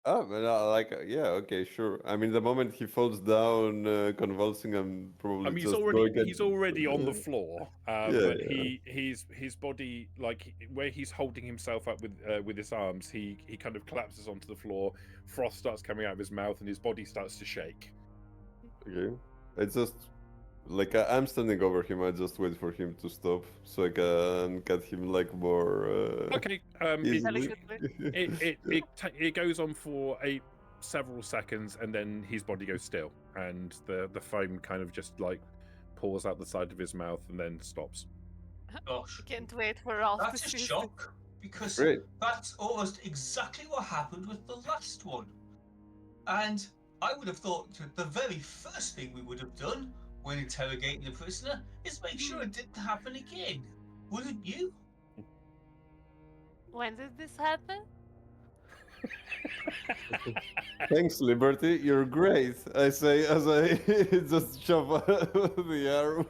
Oh, but yeah, okay, sure. I mean, the moment he falls down, convulsing, I'm I probably mean, just going he's already on the floor, yeah, but yeah. his body, like where he's holding himself up with his arms, he kind of collapses onto the floor. Froth starts coming out of his mouth, and his body starts to shake. Okay. It's just like I'm standing over him. I just wait for him to stop so I can cut him like more Okay, easily. Delicately. it goes on for several seconds, and then his body goes still, and the foam kind of just like pours out the side of his mouth and then stops. Gosh, Can't wait for Ralph to that's a see this. shock because Great. that's almost exactly what happened with the last one. And I would have thought that the very first thing we would have done when interrogating the prisoner is make sure it didn't happen again. Wouldn't you? When did this happen? Thanks, Liberty. You're great. I say as I just shove the arm.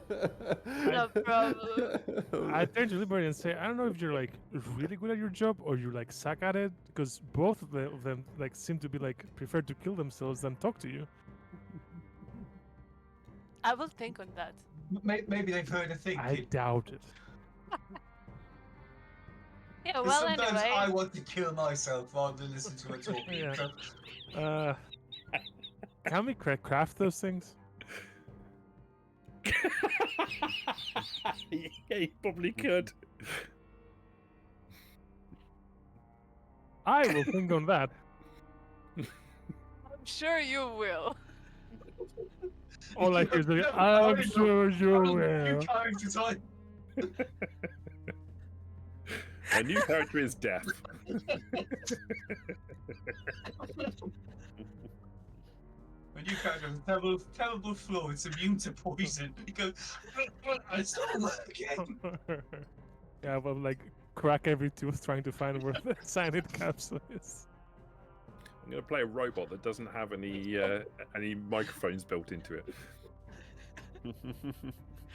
No problem. I turn to Liberty and say, I don't know if you're like really good at your job or you like suck at it, because both of them like seem to be like prefer to kill themselves than talk to you. I will think on that. Maybe they've heard a thing. I doubt it. Yeah, well, Sometimes anyway. I want to kill myself rather than listen to a talking. Yeah. So Can we craft those things? Yeah, he probably could. I will think on that. I'm sure you will. All I hear is like, I'm sure you You will. character type. A new character is death. A new character with terrible, terrible flaw. It's immune to poison. You go, it's not working. Yeah, well, like crack every tooth trying to find where the cyanide capsule is. I'm going to play a robot that doesn't have any microphones built into it.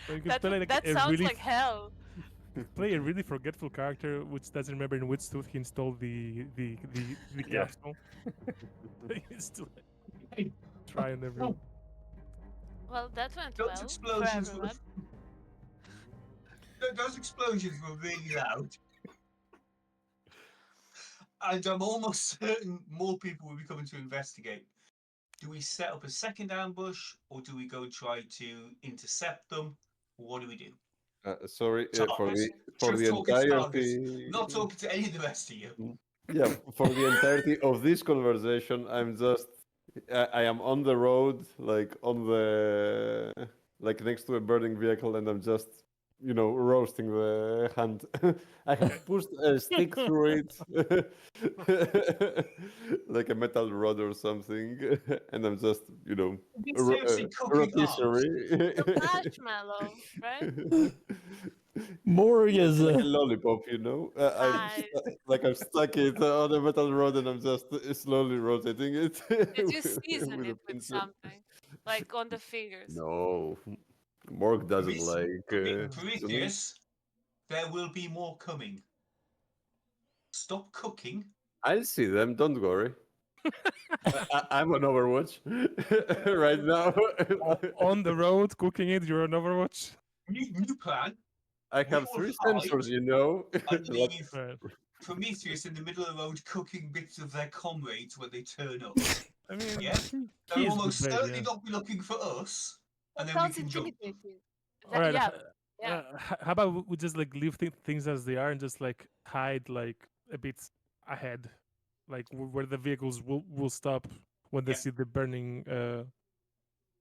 Or you could play like that a sounds really like hell. play a really forgetful character which doesn't remember in which tooth he installed the Yeah. capsule. It's still trying everyone. Well, that went Those well for explosions were, everyone. those explosions were really loud. And I'm almost certain more people will be coming to investigate. Do we set up a second ambush, or do we go try to intercept them? What do we do? Sorry Tarkus, for just the talking to Tarkus, entirety. not talking to any of the rest of you. Yeah, for the entirety of this conversation, I am on the road, like on the like next to a burning vehicle, and I'm just roasting the hand. I have pushed a stick through it, like a metal rod or something, and I'm just Seriously, cooking arms. rotisserie. The marshmallow, right? Morg is Like a a lollipop, Nice. I've stuck it on a metal rod and I'm just slowly rotating it. Did you with season a it with pincer. something? Like on the fingers? No, Morg doesn't Prometheus, there will be more coming. Stop cooking. I'll see them, don't worry. I'm on Overwatch right now. On the road, cooking it, you're on Overwatch. New plan. I have We will 3 sensors, And Like, leave Right. Prometheus in the middle of the road cooking bits of their comrades when they turn up. I mean, Yeah? he They'll is almost good, certainly yeah. not be looking for us, and then we Sounds can jump. intimidating. All right. Yeah, yeah. How about we just like leave things as they are and just like hide like a bit ahead, like where the vehicles will stop when they Yeah. see the burning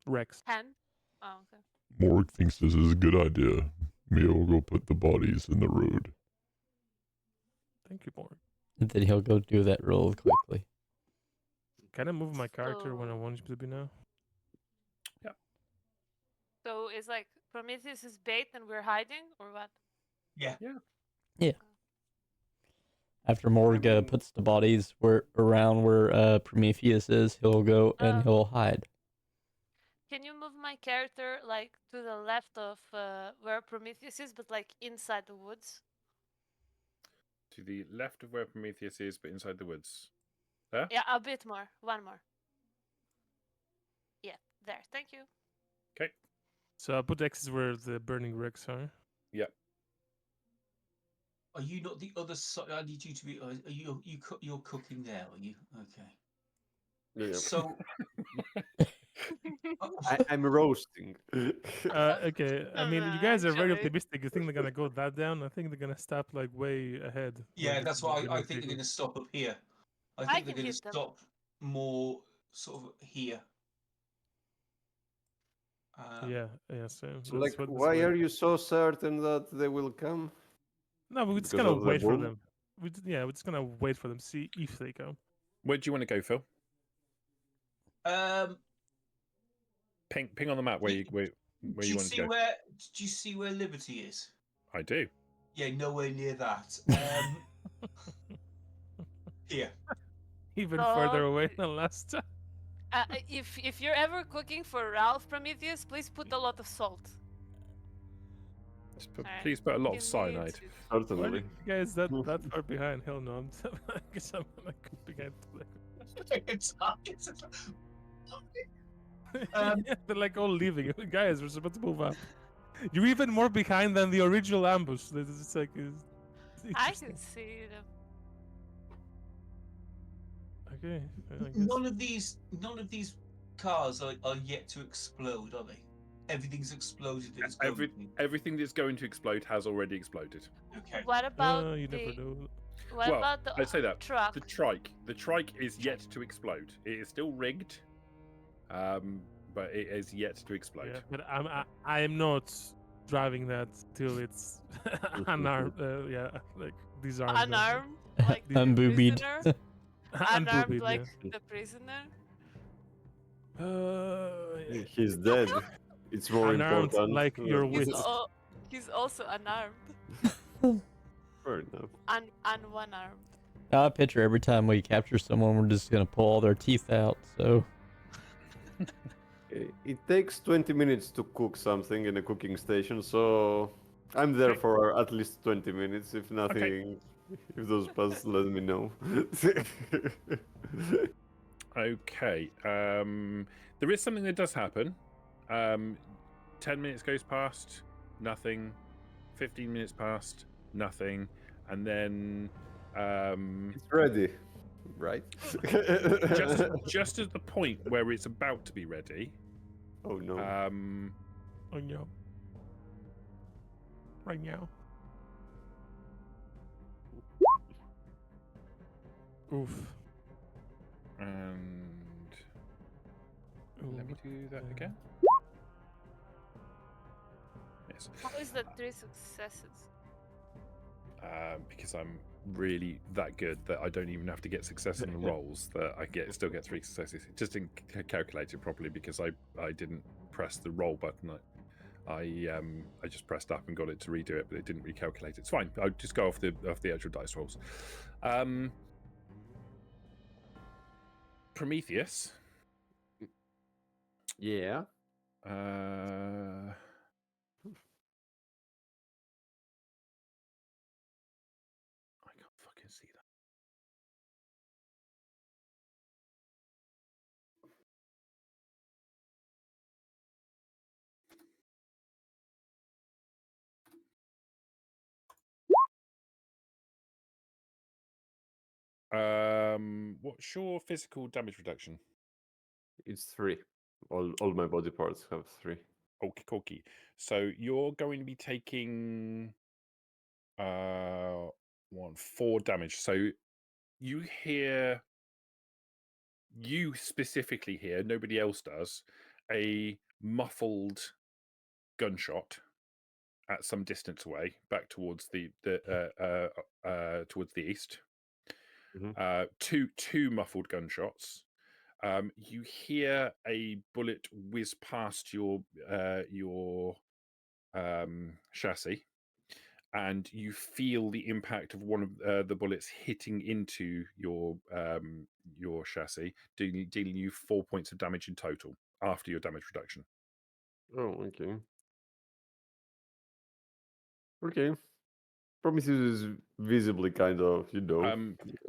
wrecks. Hand? Oh, okay. Morg thinks this is a good idea. Mia will go put the bodies in the road. Thank you, Morg. and then he'll go do that real quickly. Can I move my character when I So- want him to be now? So it's like Prometheus is bait and we're hiding, or what? Yeah. After Morg mean- puts the bodies around where Prometheus is, he'll go and he'll hide. Can you move my character like to the left of where Prometheus is, but like inside the woods? To the left of where Prometheus is, but inside the woods. There? Yeah, a bit more. One more. Yeah, there. Thank you. Okay. So I'll put X's where the burning wrecks are. Yep. Are you not the other side? I need you to be. Are you're cooking there? Are you? Okay. Yeah. So I'm roasting. Okay, I mean, you guys are very Actually. optimistic. You think they're gonna go that down? I think they're gonna stop like way ahead. where yeah, the- that's the why I burning think they're going to vehicles- stop up here. I I think they're can going to hit them. stop more sort of here. Yeah, yeah. So So, like, that's why what- are you so certain that they will come? No, we're just Because gonna of the wait for boom? them. We're just gonna wait for them, see if they come. Where do you want to go, Phil? Um, Ping on the map where you do you want to see go. where? Do you see where Liberty is? I do. Yeah, nowhere near that. Here. Even No, further away than last time. if you're ever cooking for Ralph Prometheus, please put a lot of salt. Alright. Please put a lot You of need cyanide. to- Why are Certainly. you guys that far behind? Hell no, I guess I'm gonna go behind. Yeah, they're like all leaving. Guys, we're supposed to move up. You're even more behind than the original ambush. It's like it's I interesting. can see them. Okay, I guess. None of these cars are yet to explode, are they? Everything's exploded. That it's going to. Everything that's going to explode has already exploded. Okay. What about You never the? know. What Well, about the I'd say that truck? the trike is yet to explode. It is still rigged, but it is yet to explode. Yeah, but I am not driving that till it's unarmed. Yeah, like disarmed. Unarmed, like the Unboobied. prisoner. Unarmed, Unboobied, like yeah. the prisoner. He's dead. It's more Unarmed, important. like your than- He's, wits. he's also unarmed. Fair enough. And one armed. I picture every time we capture someone, we're just gonna pull all their teeth out. So It takes 20 minutes to cook something in a cooking station, so I'm there Okay. for at least 20 minutes. If nothing, if those pass, let me know. Okay. There is something that does happen. 10 minutes goes past, nothing. 15 minutes past, nothing. And then It's ready, right? just at the point where it's about to be ready, Oh no. Oh no. Right now. Oof. and let me Ooh, do that again. Yes. How is that 3 successes? Because I'm really that good that I don't even have to get success on the rolls. That I still get 3 successes. It just didn't calculate it properly because I didn't press the roll button. I just pressed up and got it to redo it, but it didn't recalculate it. It's fine. I'll just go off the actual dice rolls. Prometheus. Yeah. I can't fucking see that. What's your physical damage reduction? It's 3. All my body parts have 3. Okay. So you're going to be taking 4 damage. So you specifically hear, nobody else does, a muffled gunshot at some distance away, back towards the east. Mhm. Two muffled gunshots. You hear a bullet whiz past your chassis, and you feel the impact of one of the bullets hitting into your chassis, dealing you 4 points of damage in total after your damage reduction. Oh, okay. Okay. Prometheus is visibly kind of,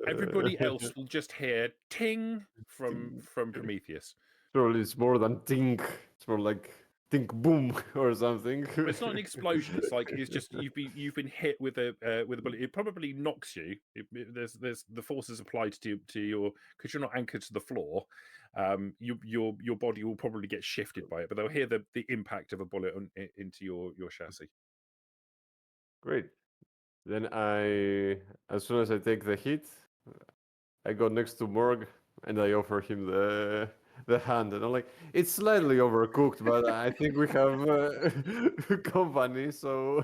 Everybody else will just hear ting from Prometheus. Surely it's more than tink. It's more like tink boom or something. It's not an explosion. It's just you've been hit with a bullet. It probably knocks you. There's the forces applied to your, because you're not anchored to the floor. Your body will probably get shifted by it, but they'll hear the impact of a bullet into your chassis. Great. Then as soon as I take the hit, I go next to Morg and I offer him the hand, and I'm like, it's slightly overcooked, but I think we have company, so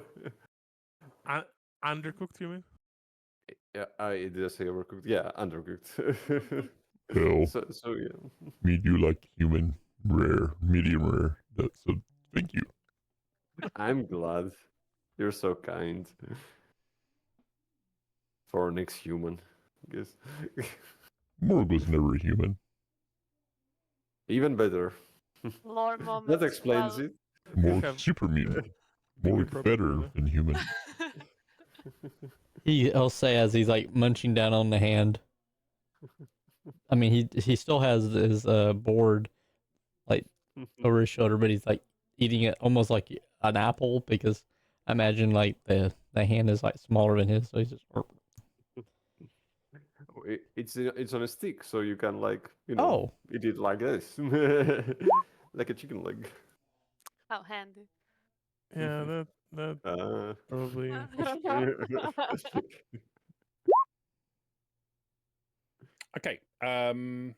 Undercooked, you mean? yeah, I did say overcooked. Yeah, undercooked. Hell, So yeah. meat you like human, rare, medium rare. So thank you. I'm glad. You're so kind. For our next human, I guess. Morg was never a human. Even better. Lore moment. That explains Wow. it. Morg have- super mutant. Bigger Morg problem better than that. than human. He'll say as he's like munching down on the hand. I mean, he still has his board like over his shoulder, but he's like eating it almost like an apple, because I imagine like the hand is like smaller than his, so he's just. It's on a stick, so you can Oh. eat it like this, like a chicken leg. How handy. Yeah, that probably. Okay. Can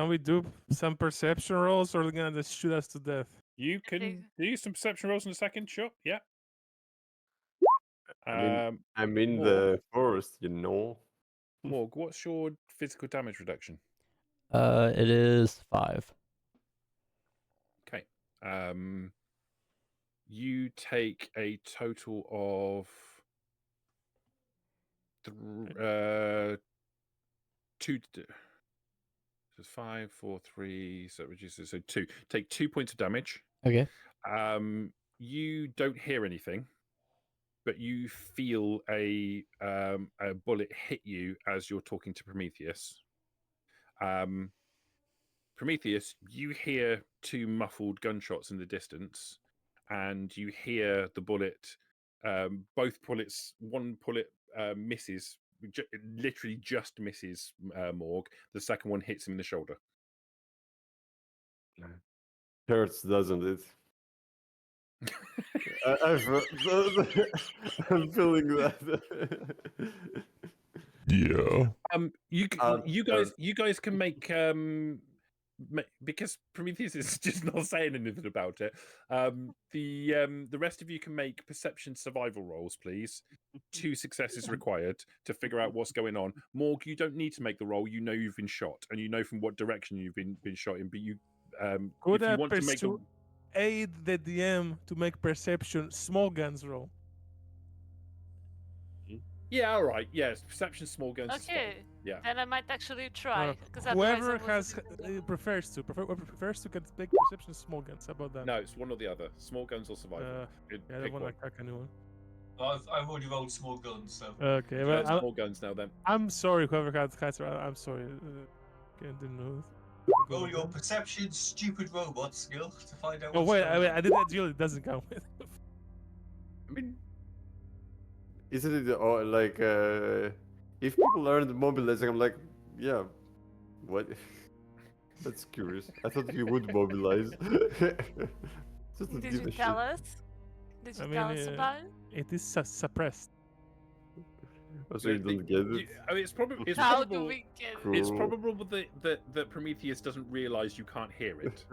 we do some perception rolls, or are they gonna just shoot us to death? You think- can do some perception rolls in a second. Sure. Yeah. I'm in Morg. the forest, Morg, what's your physical damage reduction? It is 5. Okay. You take a total of 2. So 5, 4, 3. So it reduces. So 2. Take 2 points of damage. Okay. You don't hear anything, but you feel a bullet hit you as you're talking to Prometheus. Prometheus, you hear 2 muffled gunshots in the distance, and you hear the bullet. Both bullets. One bullet misses, literally just misses Morg. The second one hits him in the shoulder. Hurts, doesn't it? I'm feeling that. Yeah. You guys can make because Prometheus is just not saying anything about it. The rest of you can make perception survival rolls, please. 2 successes required to figure out what's going on. Morg, you don't need to make the roll. You know you've been shot, and you know from what direction you've been shot in. But you, Could if I you want to make the aid the DM to make perception small guns roll? yeah, all right, yes, perception small guns. Is fine. Okay. Yeah. Then I might actually try. Because Whoever prefers to can make perception small guns. How about that? No, it's one or the other. Small guns or survival. Yeah, I don't Pick want one. to crack anyone. I've already rolled small guns, so. Okay, Yeah, well, small guns now then. I'm sorry, whoever had I'm sorry. I didn't know. Roll your perception stupid robot skill to find out. Oh what's wait, going I on. did that deal. It doesn't count. I mean, Isn't it like if people learned mobilizing? I'm like, yeah, what? That's curious. I thought you would mobilize. Just to Did give you a tell shit. us? Did you I tell mean, us about it? It is suppressed. Oh, so you don't get it? I mean, it's probably How do we get it? it's Cool. probable that Prometheus doesn't realize you can't hear it.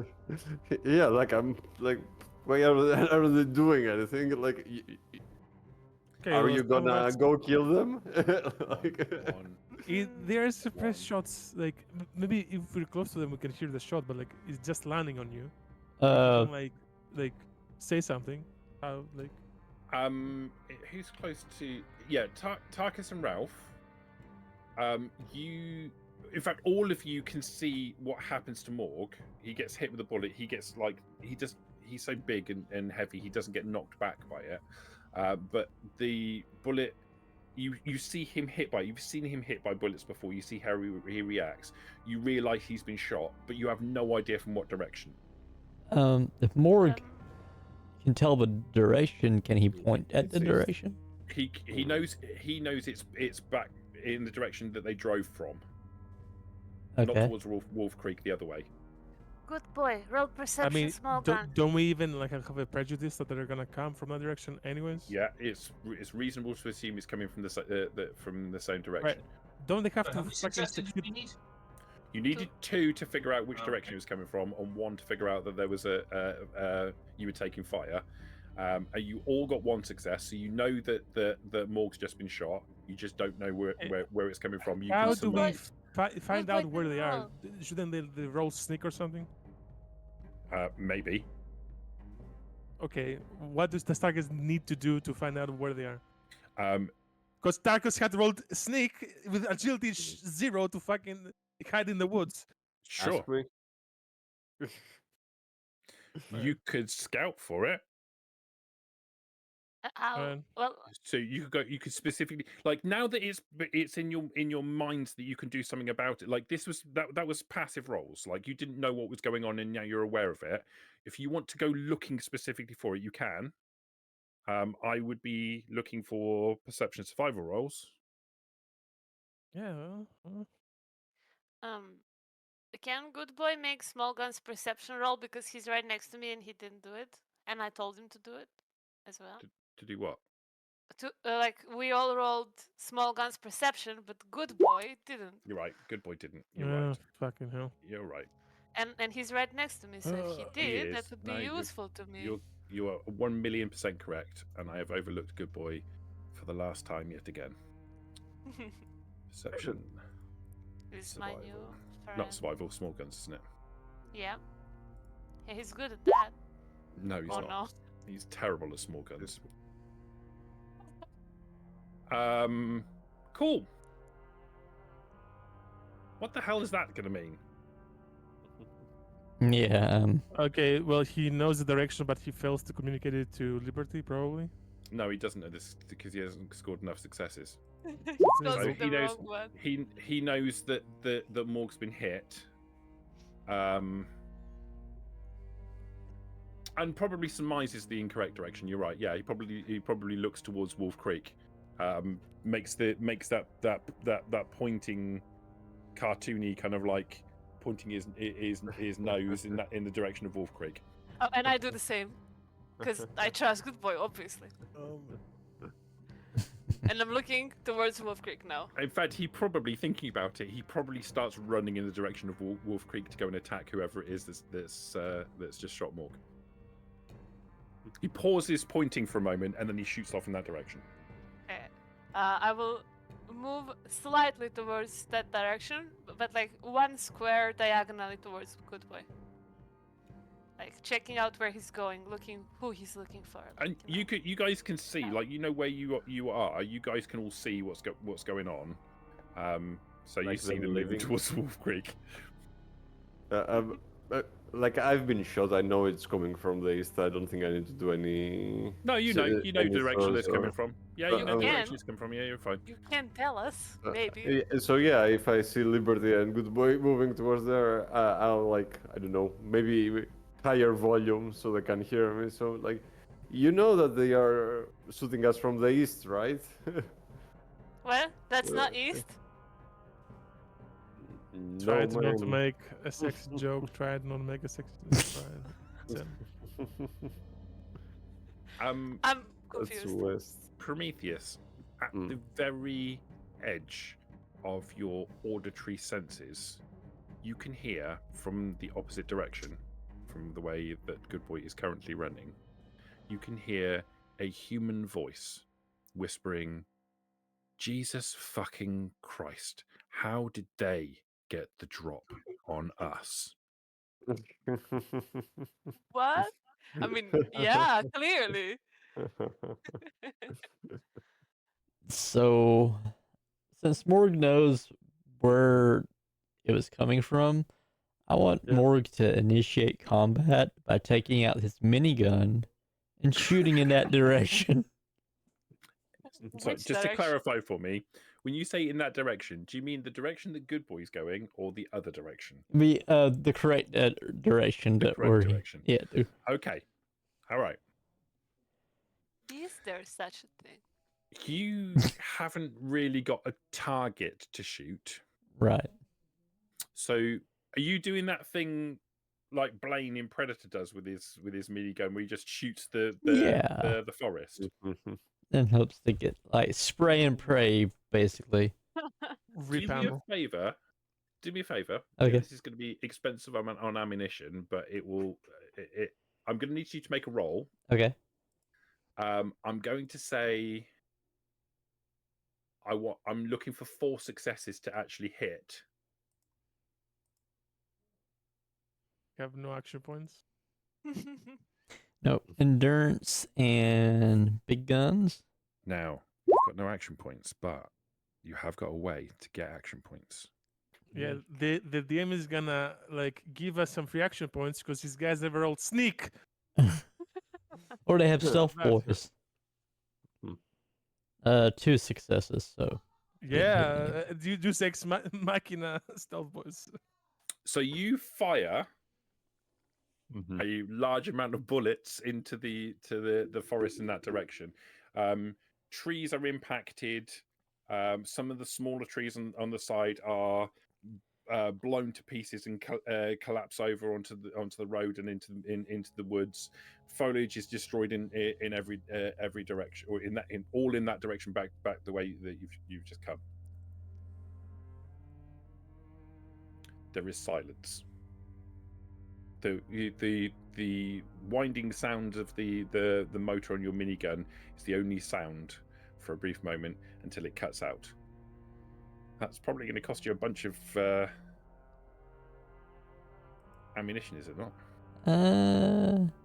Yeah, like I'm like, why are they doing anything? Like, Okay, are well, you so gonna let's- go kill them? Like, One. There are suppressed shots. Like maybe if we're close to them, we can hear the shot. But like it's just landing on you. You can, like say something. How like Who's close to? Yeah, Tarkus and Ralph. In fact, all of you can see what happens to Morg. He gets hit with a bullet. He gets he's so big and heavy. He doesn't get knocked back by it. But the bullet, you see him hit by. You've seen him hit by bullets before. You see how he reacts. You realise he's been shot, but you have no idea from what direction. If Morg can tell the direction, can he point at the It's- direction? He knows it's back in the direction that they drove from, not Okay. towards Wolf Creek, the other way. Good boy. Roll I perception, mean, small gun. don't we even like have a prejudice that they're gonna come from that direction anyways? Yeah, it's reasonable to assume it's coming from the same direction. Right. Don't they have How to many fucking successes do secure? we need? You needed 2 to figure out which Oh, direction okay. it was coming from, and 1 to figure out that there was you were taking fire. And you all got 1 success, so you know that Morg's just been shot. You just don't know where it's coming from. You How can do we surmise. find Good out boy, where good they are? roll. Shouldn't they roll sneak or something? Maybe. Okay, what does the Tarkus need to do to find out where they are? Um, Because Tarkus had rolled sneak with agility 0 to fucking hide in the woods. sure. Ask me. You could scout for it. Well, So you could specifically, like, now that it's in your mind that you can do something about it. Like, this was that was passive rolls. Like, you didn't know what was going on, and now you're aware of it. If you want to go looking specifically for it, you can. I would be looking for perception survival rolls. Yeah. can Good Boy make small gun's perception roll because he's right next to me and he didn't do it, and I told him to do it as well. To do what? Like we all rolled small gun's perception, but Good Boy didn't. You're right. Good boy didn't. You're Yeah, right. fucking hell. You're right. And he's right next to me, so if he He did, that is. would No, be you're- useful to me. You are 1,000,000% correct, and I have overlooked Good Boy for the last time yet again. Perception, This is my new survival. friend. Not survival, small guns, isn't it? Yeah. Yeah, he's good at that. No, he's Oh not. no. He's terrible at small guns. Cool. What the hell is that going to mean? Yeah. Okay, well, he knows the direction, but he fails to communicate it to Liberty, probably. No, he doesn't know this because he hasn't scored enough successes. Goes So with he the knows wrong one. he knows that Morg's been hit, and probably surmises the incorrect direction. You're right. Yeah, he probably looks towards Wolf Creek, makes that pointing, cartoony kind of like pointing his nose in the direction of Wolf Creek. Oh, and I do the same. Because I trust Good Boy, obviously. And I'm looking towards Wolf Creek now. In fact, he probably, thinking about it, he probably starts running in the direction of Wolf Creek to go and attack whoever it is that's just shot Morg. He pauses, pointing for a moment, and then he shoots off in that direction. Okay. I will move slightly towards that direction, but like 1 square diagonally towards Good Boy. Like checking out where he's going, looking who he's looking for. And you guys can see, like, you know where you are. You guys can all see what's going on. So you Like see them them moving leaving. towards Wolf Creek. Like, I've been shot. I know it's coming from the east. I don't think I need to do any. No, you know the any direction it's throws coming or- from. Yeah, You you know the can. direction it's coming from. Yeah, you're fine. You can tell us, maybe. So yeah, if I see Liberty and Good Boy moving towards there, I'll, like, I don't know, maybe higher volume so they can hear me. So, like, you know that they are shooting us from the east, right? Well, that's not east. Tried not to man. make a sex joke. Tried not to make a sex joke. I'm That's confused. west. Prometheus, at Mm. the very edge of your auditory senses, you can hear from the opposite direction, from the way that Good Boy is currently running, you can hear a human voice whispering, Jesus fucking Christ, how did they get the drop on us? What? I mean, yeah, clearly. So, since Morg knows where it was coming from, I want Yeah. Morg to initiate combat by taking out his minigun and shooting in that direction. So Which just to direction? clarify for me, when you say in that direction, do you mean the direction that Good Boy's going or the other direction? The correct direction The that correct we're direction. yeah. Dude. Okay. All right. Is there such a thing? You haven't really got a target to shoot. Right. So are you doing that thing like Blaine in Predator does with his minigun where he just shoots the forest? And hopes to get like spray and pray basically. Rip Do me a ammo. favor. Do me a favor. Okay. This is going to be expensive on ammunition, but it will. I'm going to need you to make a roll. Okay. I'm going to say I'm looking for 4 successes to actually hit. You have no action points. No endurance and big guns. Now you've got no action points, but you have got a way to get action points. Yeah, the DM is gonna like give us some free action points because these guys never rolled sneak. Or they have Yeah, stealth that's- boys. Hmm. 2 successes. So Yeah, you do sex machina stealth boys. So you fire Mhm. a large amount of bullets into the forest in that direction. Trees are impacted. Some of the smaller trees on the side are blown to pieces and collapse over onto the road and into the woods. Foliage is destroyed in every direction, or in that direction back the way that you've just come. There is silence. The winding sound of the motor on your minigun is the only sound for a brief moment until it cuts out. That's probably going to cost you a bunch of ammunition, is it not?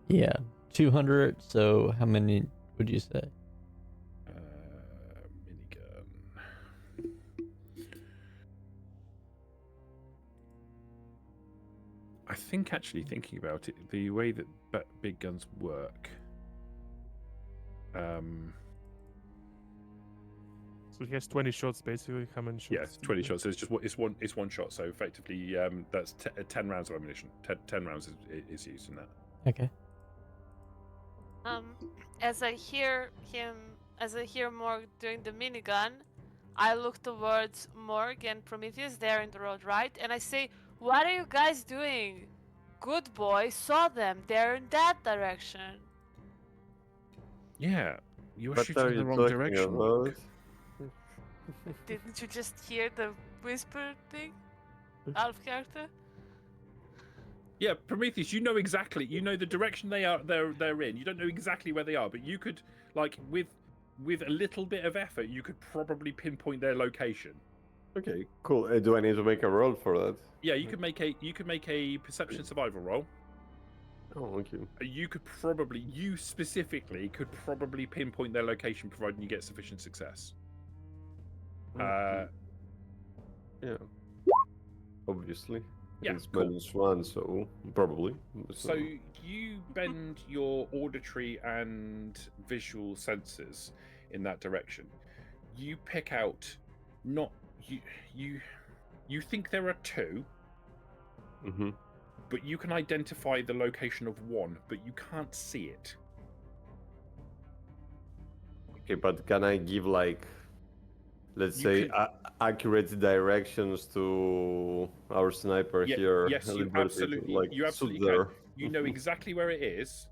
Yeah, 200. So how many would you say? Minigun. I think actually thinking about it, the way that big guns work. So he has 20 shots basically. How many shots? Yeah, 20 shots. So it's one shot. So effectively, that's 10 rounds of ammunition. 10 rounds is used in that. Okay. As I hear Morg doing the minigun, I look towards Morg and Prometheus. They're in the road, right? And I say, "What are you guys doing? Good boy saw them. They're in that direction." Yeah, you were What shooting are in the you wrong talking direction. about? Morg. Didn't you just hear the whisper thing? Out of character? Yeah, Prometheus, you know the direction they're in. You don't know exactly where they are, but you could, like, with a little bit of effort, you could probably pinpoint their location. Okay, cool. Do I need to make a roll for that? Yeah, you could make a perception survival roll. Oh, okay. You specifically could probably pinpoint their location, providing you get sufficient success. Yeah. Obviously. Yeah, It's cool. -1, so probably. So you bend your auditory and visual sensors in that direction. You pick out you think there are 2, Mhm. but you can identify the location of 1, but you can't see it. Okay, but can I give, like, let's You say, can- accurate directions to our sniper here? Yes, you Liberty, absolutely, like, you absolutely shoot there. can. You know exactly where it is,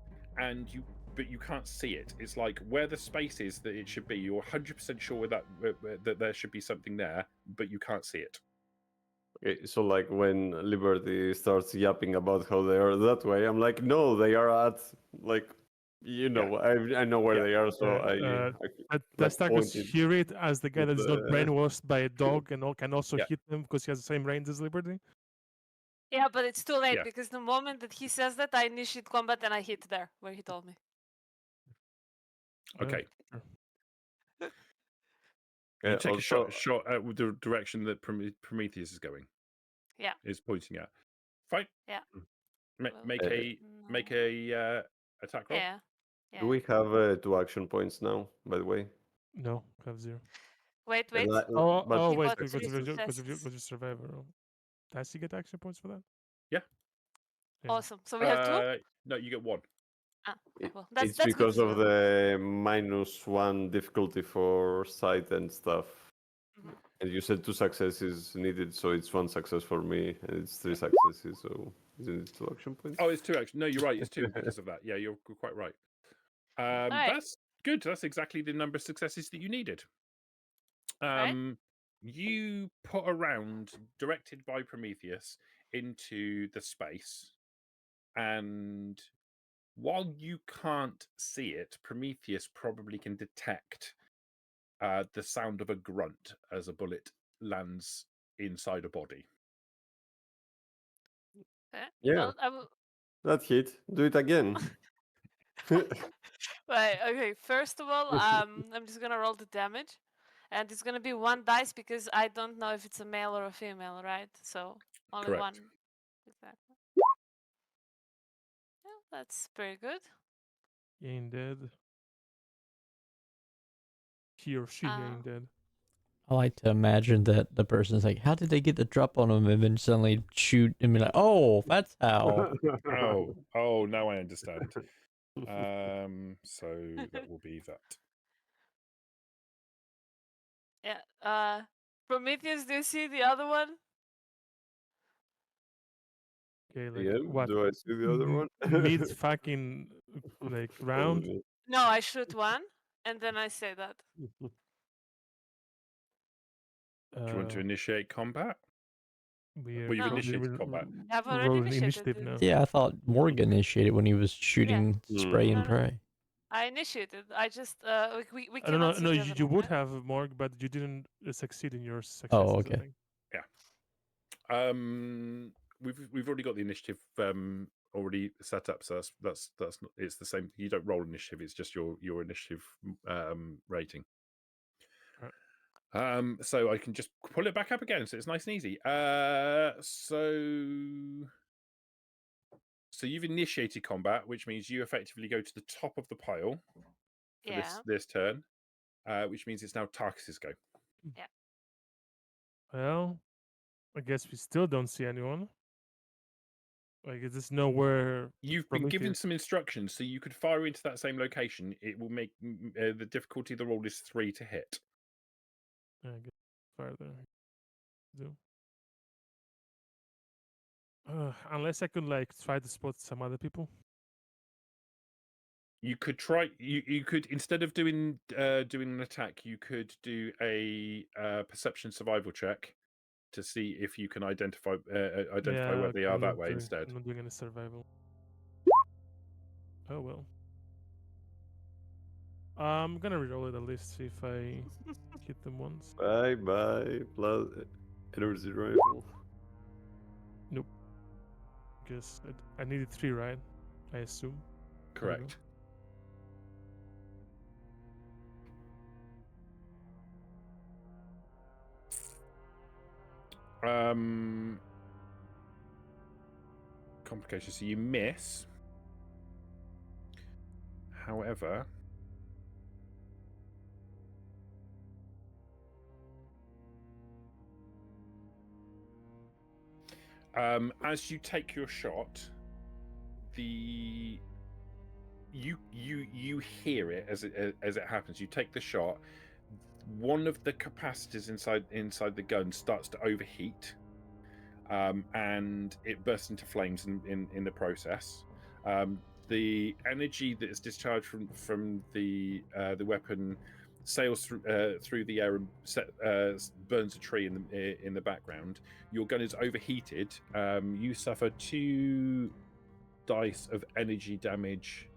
but you can't see it. It's like where the space is that it should be. You're 100% sure that there should be something there, but you can't see it. Okay, so like when Liberty starts yapping about how they are that way, I'm like, no, they are at, like, I know where they are, so Does Tarkus pointed hear it as the guy with that's not the- brainwashed by a dog and can also Yeah. hit him because he has the same range as Liberty? Yeah, but it's too late Yeah. because the moment that he says that, I initiate combat and I hit there where he told me. Okay. Sure. You take also- a shot at the direction that Prometheus is going. Yeah. Is pointing at. Fine. Yeah. Make Well, a attack roll. Yeah. Yeah. Do we have 2 action points now, by the way? No, have 0. Wait. But Oh, He wait, got because 3 of your successes. survivor. Does he get action points for that? Yeah. Yeah. Awesome. So we have 2? No, you get 1. Ah, well, that's it's good because to of know. the -1 difficulty for sight and stuff. Mhm. And you said 2 successes needed, so it's 1 success for me, and it's 3 successes, so isn't it 2 action points? Oh, it's 2 action. No, you're right. It's 2 because of that. Yeah, you're quite right. Alright. That's good. That's exactly the number of successes that you needed. Right. You put a round directed by Prometheus into the space, and while you can't see it, Prometheus probably can detect the sound of a grunt as a bullet lands inside a body. Okay. Yeah, Well, I will... that hit. Do it again. Right. Okay. First of all, I'm just gonna roll the damage, and it's gonna be 1 dice because I don't know if it's a male or a female, right? So only Correct. 1. Exactly. Yeah, that's pretty good. He ain't dead. He or she ain't dead. I like to imagine that the person's like, how did they get the drop on him, and then suddenly shoot and be like, oh, that's how. Oh, now I understand. So that will be that. Yeah. Prometheus, do you see the other one? Okay, like Yeah, what? do I see the other one? Mid fucking like round. No, I shoot 1, and then I say that. Do you want to initiate combat? We're Well, you've No. initiated combat. I've already rolling initiated initiative now. Yeah, I thought Morg initiated when he was shooting spray No, and no. pray. I initiated. I just we I don't know. cannot see No, the you, other you one, would right? have Morg, but you didn't succeed in your successes. Oh, okay. I think. We've already got the initiative already set up, so that's not, it's the same. You don't roll initiative; it's just your initiative rating. Right. So I can just pull it back up again, so it's nice and easy. So you've initiated combat, which means you effectively go to the top of the pile for this turn, which means it's now Tarkus's go. Yeah. Well, I guess we still don't see anyone. Like, is this nowhere? You've been given some instructions, so you could fire into that same location. It will make the difficulty of the roll is 3 to hit. Yeah, I guess fire there. Do. Unless I could like try to spot some other people. You could try. You could, instead of doing an attack, you could do a perception survival check to see if you can identify where they are that way instead. I'm not doing any survival. Oh well. I'm gonna reroll it at least, see if I hit them once. Bye plus energy rifle. Nope. Guess I needed 3, right? I assume. Correct. Complications. So you miss. However, as you take your shot, you hear it as it happens. You take the shot. One of the capacitors inside the gun starts to overheat, and it bursts into flames in the process. The energy that is discharged from the weapon sails through the air and burns a tree in the background. Your gun is overheated. You suffer 2 dice of energy damage,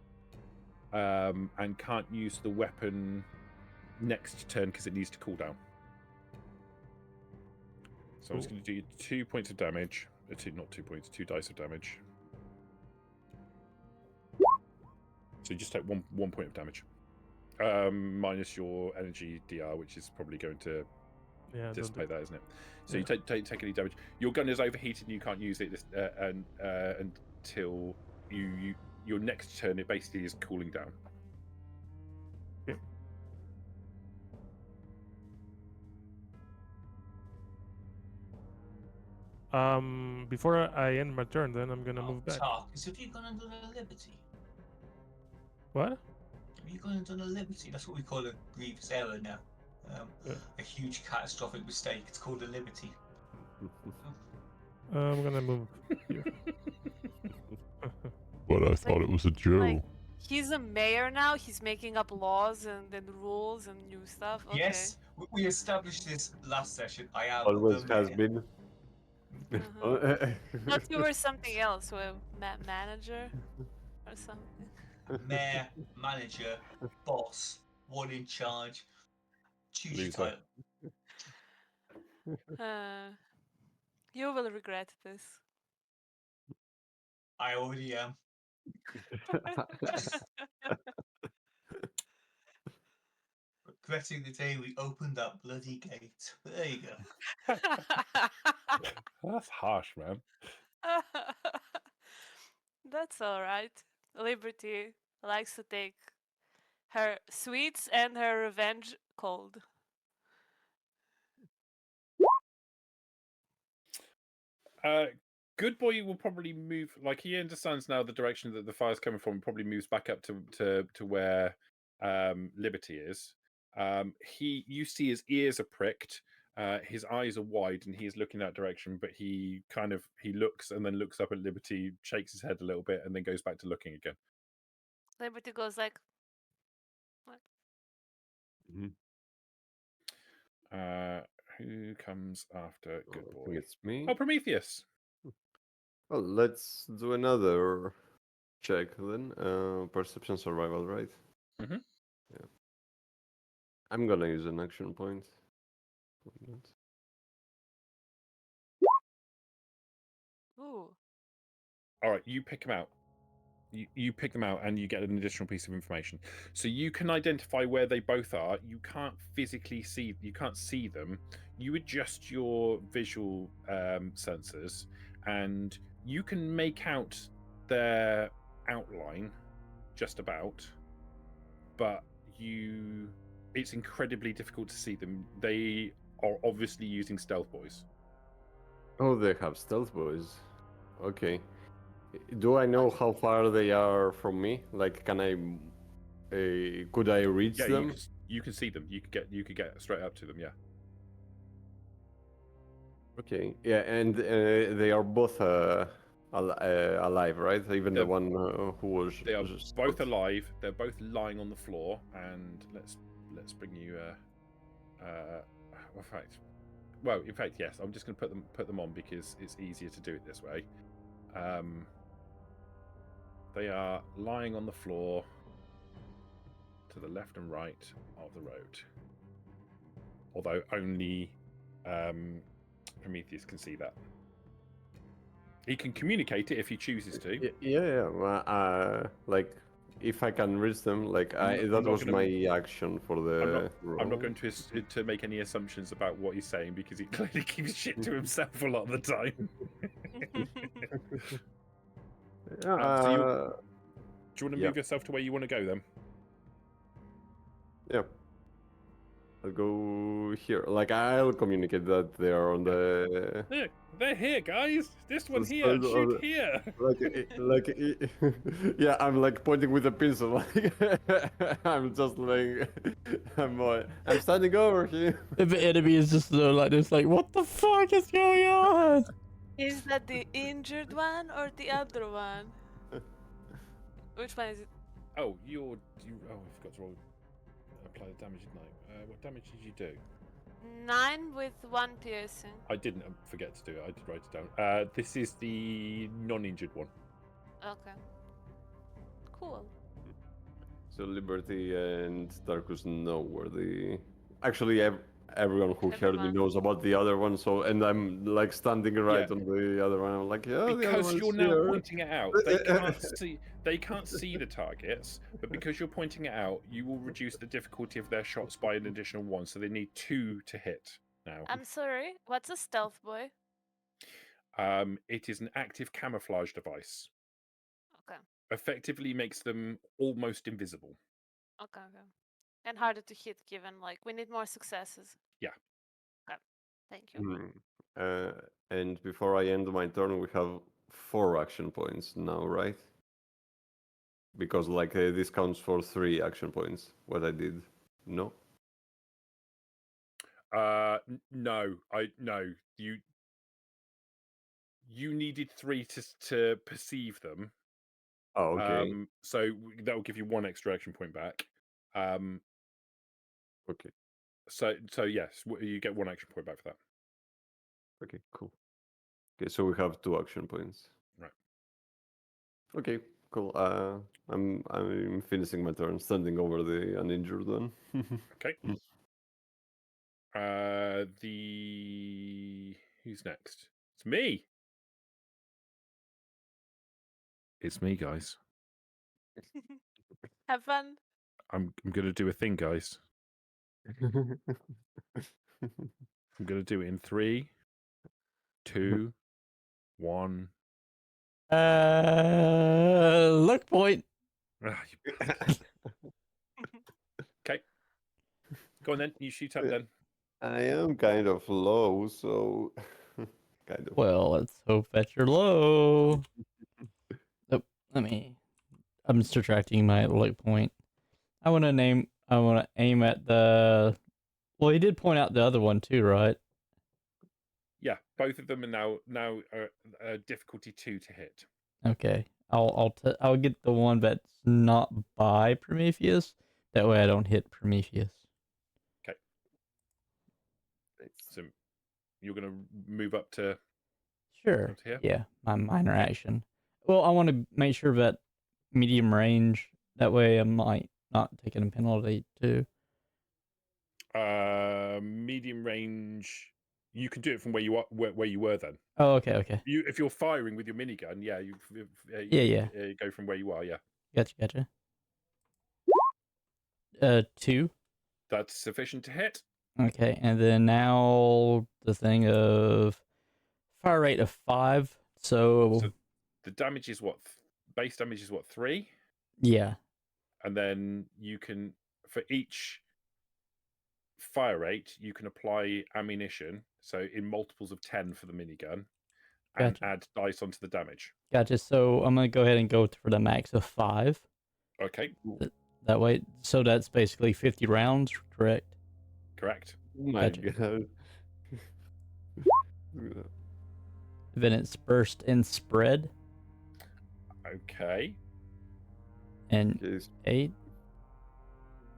and can't use the weapon next turn because it needs to cool down. So I'm just going to do 2 points of damage. Not 2 points, 2 dice of damage. So you just take one point of damage, minus your energy DR, which is probably going to dissipate that, isn't it? So you take any damage. Your gun is overheated and you can't use it until your next turn. It basically is cooling down. Okay. Before I end my turn, then I'm gonna move back. Tarkus, have you gone under a liberty? What? Have you gone under a liberty? That's what we call a grievous error now. A huge catastrophic mistake. It's called a liberty. I'm gonna move here. But I thought it was a joke. Like, he's a mayor now. He's making up laws and rules and new stuff. Okay. Yes, we established this last session. I am Always the has mayor. been. Thought you were something else, a manager or something. Mayor, manager, boss, one in charge. Choose your Loser. title. You will regret this. I already am. Regretting the day we opened that bloody gate. There you go. That's harsh, man. That's all right. Liberty likes to take her sweets and her revenge cold. Good boy will probably move. Like, he understands now the direction that the fire's coming from. Probably moves back up to where Liberty is. You see his ears are pricked. His eyes are wide, and he is looking that direction. But he looks and then looks up at Liberty, shakes his head a little bit, and then goes back to looking again. Liberty goes like, what? Who comes after Good I Boy? think it's me. Oh, Prometheus. Well, let's do another check then. Perception survival, right? Mhm. Yeah. I'm gonna use an action point. Ooh. All right, you pick them out. You pick them out, and you get an additional piece of information. So you can identify where they both are. You can't physically see. You can't see them. You adjust your visual sensors, and you can make out their outline, just about. But it's incredibly difficult to see them. They are obviously using stealth boys. Oh, they have stealth boys. Okay. Do I know how far they are from me? Like, can I? Could I reach Yeah, them? you can see them. You could get straight up to them. Yeah. Okay. Yeah, and they are both alive, right? Even the one who was. They are just both shot? alive. They're both lying on the floor, and let's bring you. In fact, yes. I'm just going to put them on because it's easier to do it this way. They are lying on the floor to the left and right of the road. Although only Prometheus can see that. He can communicate it if he chooses to. Yeah. Well, like, if I can reach them, like, that was my action for the. I'm not going to make any assumptions about what he's saying because he clearly keeps shit to himself a lot of the time. Do you want to move yourself to where you want to go then? Yeah. I'll go here. Like, I'll communicate that they are on the. They're here, guys. This one here. Shoot here. Yeah, I'm like pointing with a pencil. Like, I'm just like, I'm standing over here. If the enemy is just like this, like, what the fuck is going on? Is that the injured one or the other one? Which one is it? Oh, I forgot to roll. Apply the damage, didn't I? What damage did you do? 9 with 1 piercing. I didn't forget to do it. I did write it down. This is the non-injured one. Okay. Cool. So Liberty and Tarkus know where the. Actually, everyone who heard me Everyone. knows about the other one. So, and I'm like standing right on the other one. I'm like, yeah, the other Because one's you're now here. pointing it out. They can't see the targets, but because you're pointing it out, you will reduce the difficulty of their shots by an additional 1. So they need 2 to hit now. I'm sorry. What's a stealth boy? It is an active camouflage device. Okay. Effectively makes them almost invisible. Okay. And harder to hit given, like, we need more successes. Yeah. Okay. Thank you. Uh, and before I end my turn, we have 4 action points now, right? Because like this counts for 3 action points. What I did, no. No, no. You needed 3 to perceive them. Oh, okay. So that will give you 1 extra action point back. Okay. So yes, you get 1 action point back for that. Okay. Cool. Okay, so we have 2 action points. Right. Okay. Cool. I'm finishing my turn, standing over the uninjured one. Okay. Who's next? It's me. It's me, guys. Have fun. I'm gonna do a thing, guys. I'm gonna do it in 3, 2, 1. Luck point. Okay. Go on then. You shoot up then. I am kind of low, so kind of. Well, let's hope that you're low. Oh, I'm subtracting my luck point. I want to aim at the. Well, he did point out the other one too, right? Yeah, both of them are now difficulty 2 to hit. Okay. I'll get the one that's not by Prometheus. That way I don't hit Prometheus. Okay. So you're gonna move up to. Sure. Up to here? Yeah, my minor action. Well, I want to make sure that medium range. That way I might not take a penalty too. Medium range. You can do it from where you are, where you were then. Oh, okay. If you're firing with your minigun, yeah, you go from where you are. Yeah, Gotcha. 2. that's sufficient to hit. Okay, and then now the thing of fire rate of 5. So the damage is what? Base damage is what, 3? Yeah. And then you can, for each fire rate, you can apply ammunition. So in multiples of 10 for the minigun, and Gotcha. add dice onto the damage. Gotcha. So I'm gonna go ahead and go for the max of 5. Okay. That way, so that's basically 50 rounds, correct? Correct. Oh my Gotcha. god. Then it's burst and spread. Okay. And Yes. 8.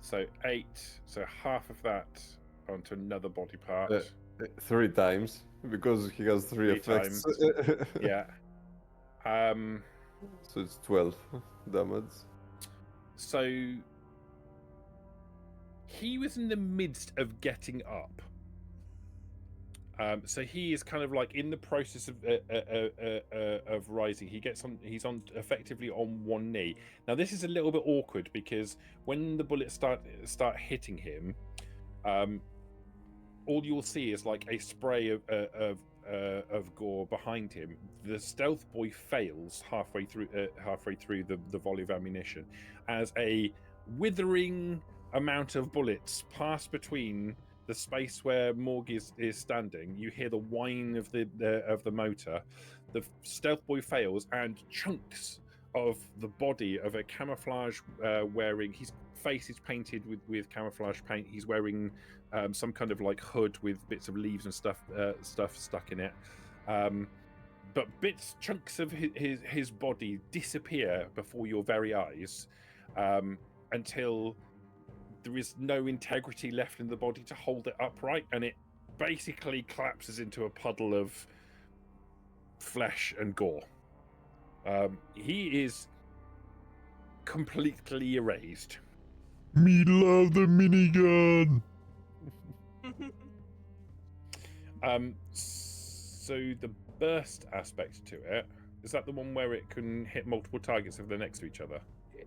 So 8. So half of that onto another body part. 3 times because he has 3 effects. Yeah. So it's 12 damage. So he was in the midst of getting up. So he is kind of like in the process of rising. He's on effectively on one knee. Now this is a little bit awkward because when the bullets start hitting him, all you'll see is like a spray of gore behind him. The stealth boy fails halfway through the volley of ammunition, as a withering amount of bullets pass between the space where Morg is standing. You hear the whine of the motor. The stealth boy fails, and chunks of the body of a camouflage wearing. His face is painted with camouflage paint. He's wearing some kind of like hood with bits of leaves and stuff stuck in it. But chunks of his body disappear before your very eyes, until there is no integrity left in the body to hold it upright, and it basically collapses into a puddle of flesh and gore. He is completely erased. Me love the minigun. So the burst aspect to it, is that the one where it can hit multiple targets if they're next to each other?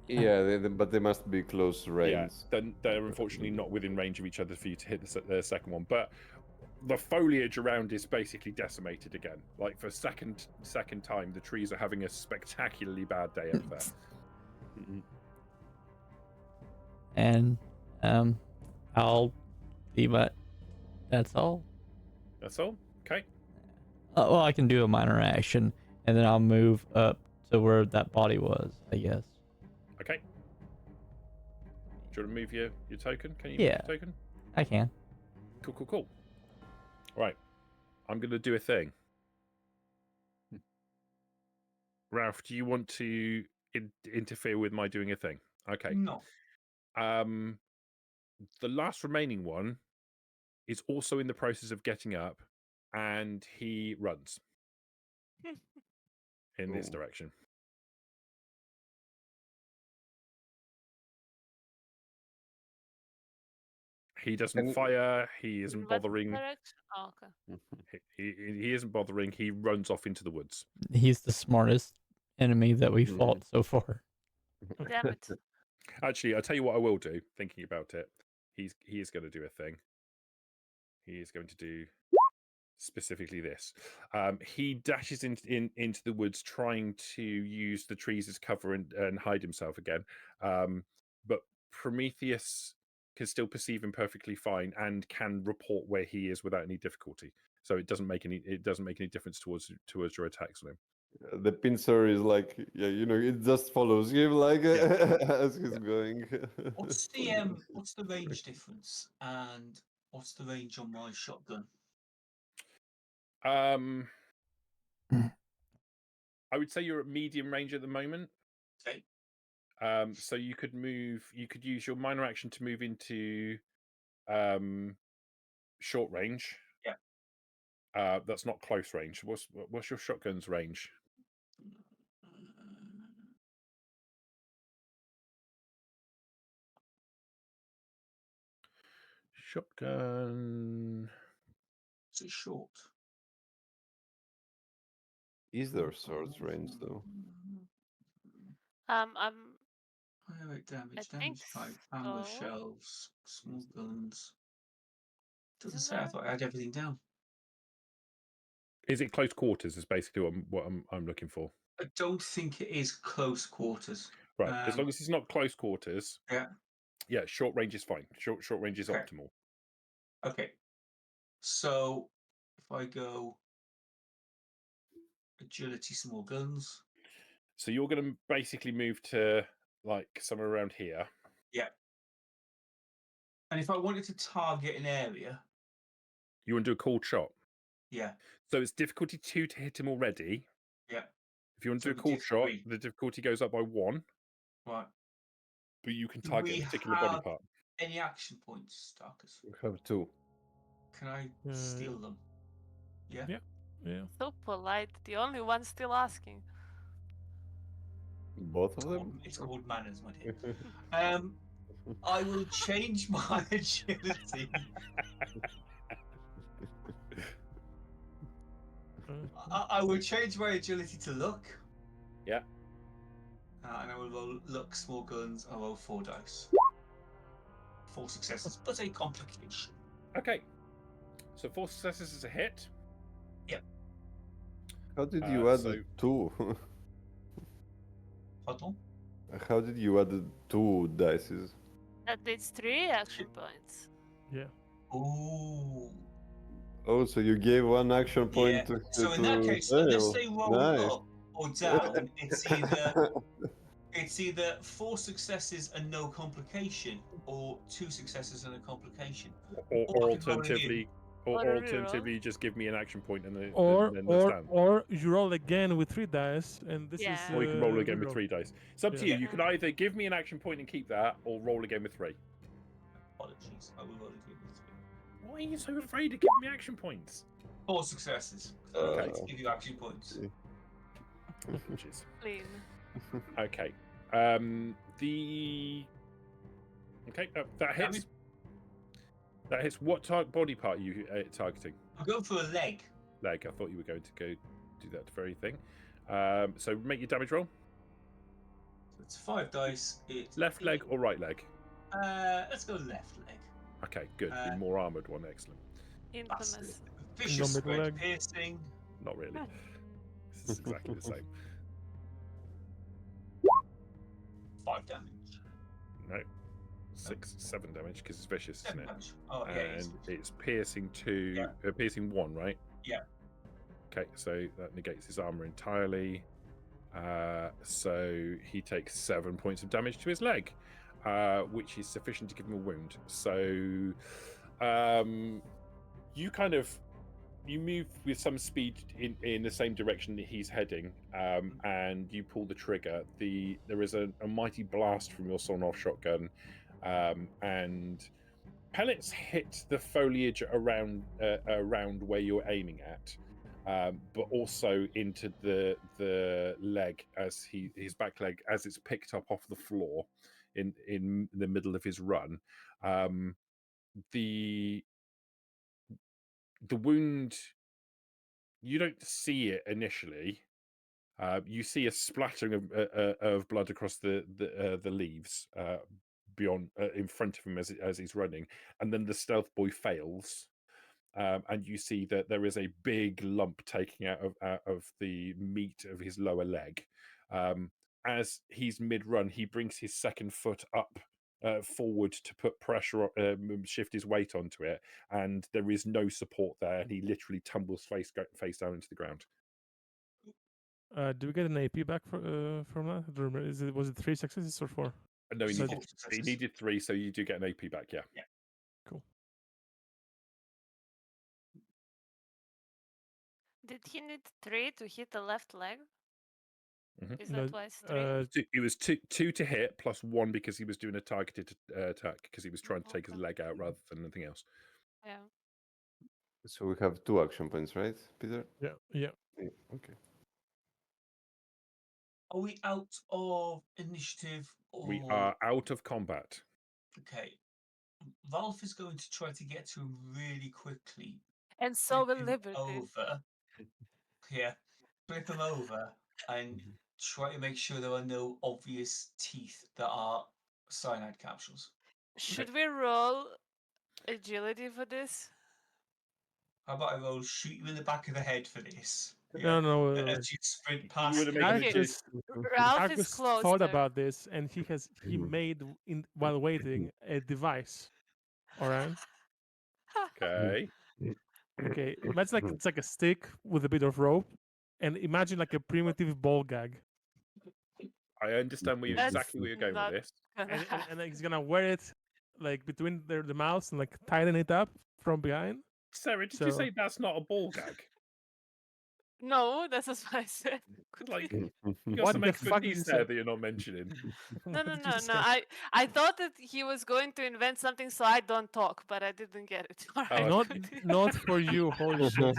Yeah, but they must be close range. Yeah, then they're unfortunately not within range of each other for you to hit the second one. But the foliage around is basically decimated again. Like for second time, the trees are having a spectacularly bad day out there. And I'll leave it. That's all. That's all. Okay. Well, I can do a minor action, and then I'll move up to where that body was, I guess. Okay. Do you want to move your token? Can you Yeah. move your token? I can. Cool. Right. I'm going to do a thing. Ralph, do you want to interfere with my doing a thing? Okay. No. The last remaining one is also in the process of getting up, and he runs in this Oh. direction. He doesn't Can- fire. He isn't What bothering. direction? Oh, okay. He isn't bothering. He runs off into the woods. He's the smartest enemy that we Mhm. fought so far. Damn it. Actually, I'll tell you what I will do. Thinking about it, he is going to do a thing. He is going to do specifically this. He dashes into the woods, trying to use the trees as cover and hide himself again. But Prometheus can still perceive him perfectly fine and can report where he is without any difficulty. So it doesn't make any difference towards your attacks on him. The pincer is like, yeah, it just follows him like as he's going. What's the range difference, and what's the range on my shotgun? I would say you're at medium range at the moment. Okay. So you could use your minor action to move into short range. Yeah. That's not close range. What's your shotgun's range? Shotgun. Is it short? Is there swords range though? I'm Fire rate damage, I damage think type, ammo so. shells, small guns. Doesn't Isn't say. I there? thought I had everything down. Is it close quarters? Is basically what I'm looking for. I don't think it is close quarters. Right. As long as it's not close quarters. Yeah. Yeah. Short range is fine. Short range is Okay. optimal. Okay. So if I go agility, small guns. So you're going to basically move to like somewhere around here. Yeah. And if I wanted to target an area. You want to do a cold shot. Yeah. So it's difficulty 2 to hit him already. Yeah. If you want to So do a cold shot, 3. the difficulty goes up by 1. Right. But you can Do target we a particular body have part. any action points, Tarkus? We have 2. Can I steal them? Yeah. Yeah. So polite. The only one still asking. Both of them? It's called manners, my dear. I will change my agility. I will change my agility to look. Yeah. And I will roll look, small guns. I'll roll 4 dice. 4 successes, but a complication. Okay. So 4 successes is a hit. Yep. How did you add so- 2? Pardon? How did you add 2 dices? That needs 3 action points. Yeah. Ooh. Oh, so you gave 1 action point Yeah. to So in that case, unless they roll Nice. up or down, it's either 4 successes and no complication, or 2 successes and a complication. Or Or I can roll alternatively, or Or a reroll. alternatively, just give me an action point and then Or stand. or you roll again with 3 dice, and this Yeah. is. Or you can roll again with reroll. 3 dice. It's up to Yeah. you. You can either give me an action point and keep that, or roll again with 3. Apologies. I will roll again with 3. Why are you so afraid to give me action points? 4 successes. Okay, to give you action points. Jeez. Clean. Okay. That hits. That hits. What body part are you targeting? I'm going for a leg. Leg. I thought you were going to go do that very thing. So make your damage roll. So it's 5 dice. It's Left leg or right leg? Let's go left leg. Okay, good. The more armored one, excellent. Infamous. Vicious Numbered spread leg. piercing. Not really. This is exactly the same. 5 damage. No. 7 damage because it's vicious, isn't 7 it? damage. Oh, yeah. And it's piercing 2, piercing 1, right? Yeah. Okay, so that negates his armor entirely. So he takes 7 points of damage to his leg, which is sufficient to give him a wound. So you kind of move with some speed in the same direction that he's heading, and you pull the trigger. There is a mighty blast from your sawn-off shotgun, and pellets hit the foliage around where you're aiming at. But also into the leg as his back leg as it's picked up off the floor in the middle of his run. The wound, you don't see it initially. You see a splattering of blood across the leaves beyond in front of him as he's running, and then the stealth boy fails. And you see that there is a big lump taking out of the meat of his lower leg. As he's mid-run, he brings his second foot up forward to put pressure, shift his weight onto it, and there is no support there, and he literally tumbles face down into the ground. Do we get an AP back from that? I don't remember. Was it 3 successes or 4? No, he Four needed, successes. 3, so you do get an AP back, yeah. Cool. Did he need 3 to hit the left leg? Mhm. Is No, that why it's 3? It was two to hit plus 1 because he was doing a targeted attack because he was trying to take his Okay. leg out rather than anything else. Yeah. So we have 2 action points, right, Peter? Yeah. Yeah, okay. Are we out of initiative? Or... We are out of combat. Okay. Valve is going to try to get to him really quickly. And so will Flip him Liberty. over. Yeah. Flip him over and try to make sure there are no obvious teeth that are cyanide capsules. Should we roll agility for this? How about I roll shoot you in the back of the head for this? No. As you sprint past wanna him. make an Tarkus, Ralph is Tarkus close. thought there. about this, and he made while waiting a device. All right. Okay. Okay. Imagine like it's like a stick with a bit of rope, and imagine like a primitive ball gag, I understand That's exactly where you're going not with this. gonna and happen. he's gonna wear it like between the mouths and like tighten it up from behind. Sarah, did you So- say that's not a ball gag? No, that's what I said. Could Like, be. you got What some the fuck did you expertise there say? that you're not mentioning. No, What no, did you no, say? no. I thought that he was going to invent something so I don't talk, but I didn't get it. All right. Not continue. not for you. Holy shit.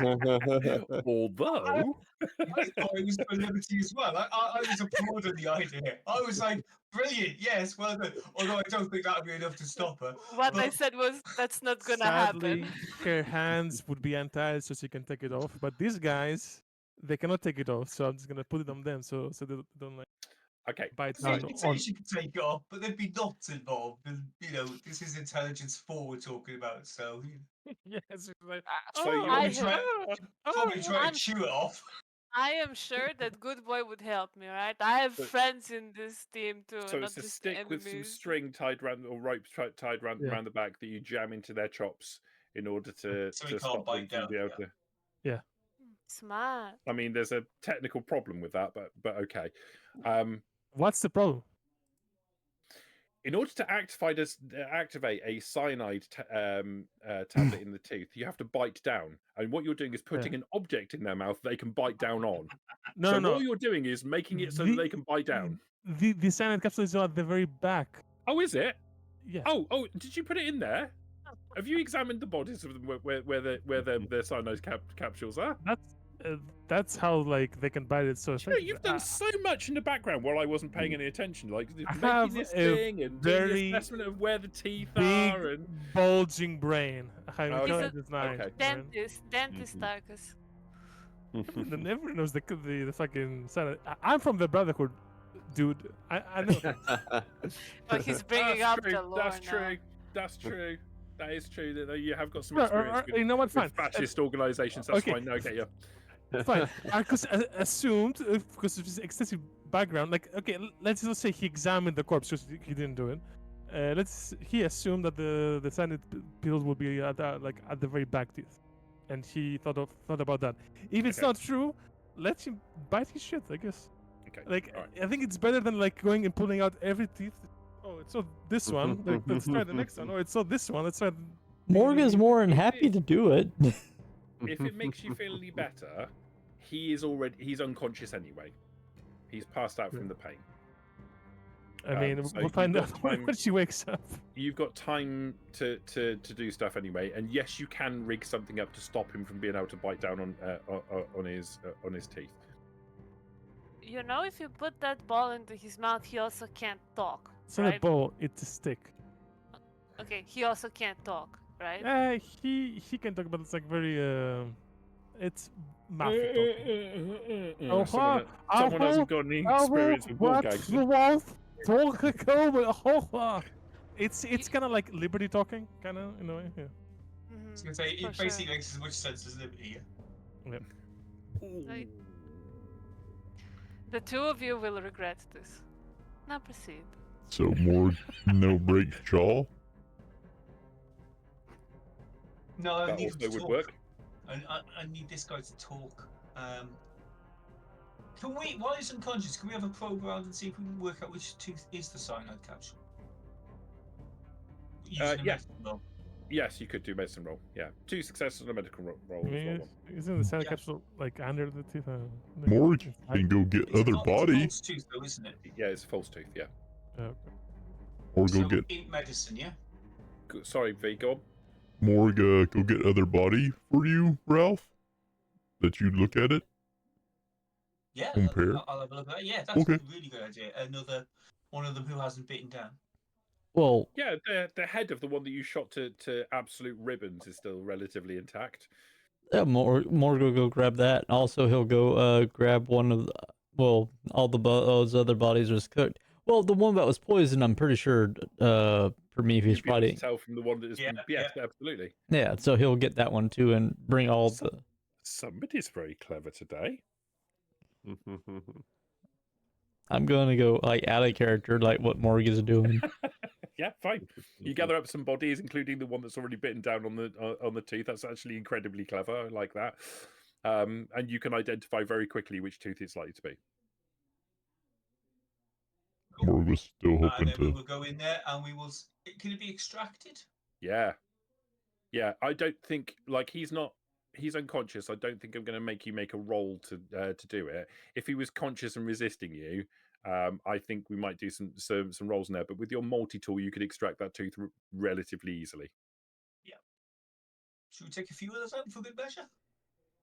Although, I thought it was for liberty as well. I was applauding the idea. I was like, brilliant, yes, well done. Although I don't think that would be enough to stop her. What I But said was that's not gonna Sadly, happen. her hands would be untied so she can take it off. But these guys, they cannot take it off. So I'm just gonna put it on them so they don't like okay, bite so down you could on. say she could take it off, but there'd be knots involved. And, this is intelligence 4 we're talking about, so Yes, it's like, So you- I probably have- probably try I'm to chew it off. I am sure that Good Boy would help me, right? I have But- friends in this team too, so not it's a just stick enemies. with some string tied round or rope tied round Yeah. the back that you jam into their chops in order to So he can't stop them bite from down, being able yeah. to. Smart. I mean, there's a technical problem with that, but okay. what's the problem? In order to activate a cyanide tablet in the tooth, you have to bite down, and what you're doing is putting an object in their mouth they can bite down on. No, so no. what you're doing is making it so that they can bite down. The cyanide capsule is at the very back. Oh, is it? Yeah. Oh, did you put it in there? Have you examined the bodies of them where the cyanide capsules are? That's how like they can bite it so You know, effectively. you've done so much in the background while I wasn't paying any attention, like I making have this a thing and doing very the assessment of where the teeth big are. And bulging brain. I'm Okay. intelligence 9. Okay. Dentist Tarkus. Everyone never knows the fucking cyanide. I'm from the Brotherhood, dude. I know. Oh, he's bringing That's up true. the lore That's now. true. That's true. That is true. That you have got some Right, experience with, you know what? Fine. fascist organisations. That's okay. fine. No, okay, yeah. Fine. Tarkus assumed because of his extensive background. Like, okay, let's just say he examined the corpse because he didn't do it. He assumed that the cyanide pills will be at the very back teeth. and he thought about that. If it's Okay. not true, let him bite his shit, I guess. Okay. Like All right. I think it's better than like going and pulling out every teeth. Oh, it's not this one. Like, let's try the next one. Oh, it's not this one. Let's try. Morg is more than If happy it- to do it. If it makes you feel any better, he's unconscious anyway. He's passed out from the pain. I mean, so we'll you've find got out time- when she wakes up. You've got time to do stuff anyway, and yes, you can rig something up to stop him from being able to bite down on his teeth. You know, if you put that ball into his mouth, he also can't talk. It's not a right? ball. It's a stick. Okay, he also can't talk, right? He can talk, but it's like very it's mafia talking. Oh, Someone hasn't got any experience with ball gags. It's kind of like Liberty talking, kind of in a way. Yeah. Mhm, I was gonna say for it sure. basically makes as much sense as Liberty. Yeah. Right. The two of you will regret this. Now proceed. So Morg no break jaw. No, I That need him to also would talk. work. I need this guy to talk. Can we, while he's unconscious, can we have a probe around and see if we can work out which tooth is the cyanide capsule? Using a yeah. medicine roll. Yes, you could do medicine roll. Yeah, 2 successes on a medical roll. I mean, isn't the cyanide capsule like under the teeth? Like, Morg inside? can go get It's other It's a body, false tooth, though, isn't it? Yeah, it's a false tooth. Yeah. Okay. or go So get in medicine, yeah. Sorry, V. Go on. Morg. Go get other body for you, Ralph. That you look at it. Yeah, Compare. I'll have a look at that. Yeah, that's Okay. a really good idea. Another one of them who hasn't bitten down. Well, Yeah, the head of the one that you shot to absolute ribbons is still relatively intact. yeah, Morg will go grab that. Also, he'll go grab one of the, well, all those other bodies was cooked. Well, the one that was poisoned, I'm pretty sure Prometheus You'd be able probably. to tell from the one that has Yeah, been. Yes, absolutely. Yeah, so he'll get that one too and bring all the. Somebody's very clever today. I'm gonna go like out of character, like what Morg is doing. Yeah, fine. You gather up some bodies, including the one that's already bitten down on the tooth. That's actually incredibly clever. I like that. And you can identify very quickly which tooth it's likely to be. Morg was still And hoping then we to. will go in there and we will. Can it be extracted? Yeah. I don't think he's unconscious. I don't think I'm going to make you make a roll to do it. If he was conscious and resisting you, I think we might do some rolls in there. But with your multi-tool, you could extract that tooth relatively easily. Yeah. Should we take a few of those out for good measure?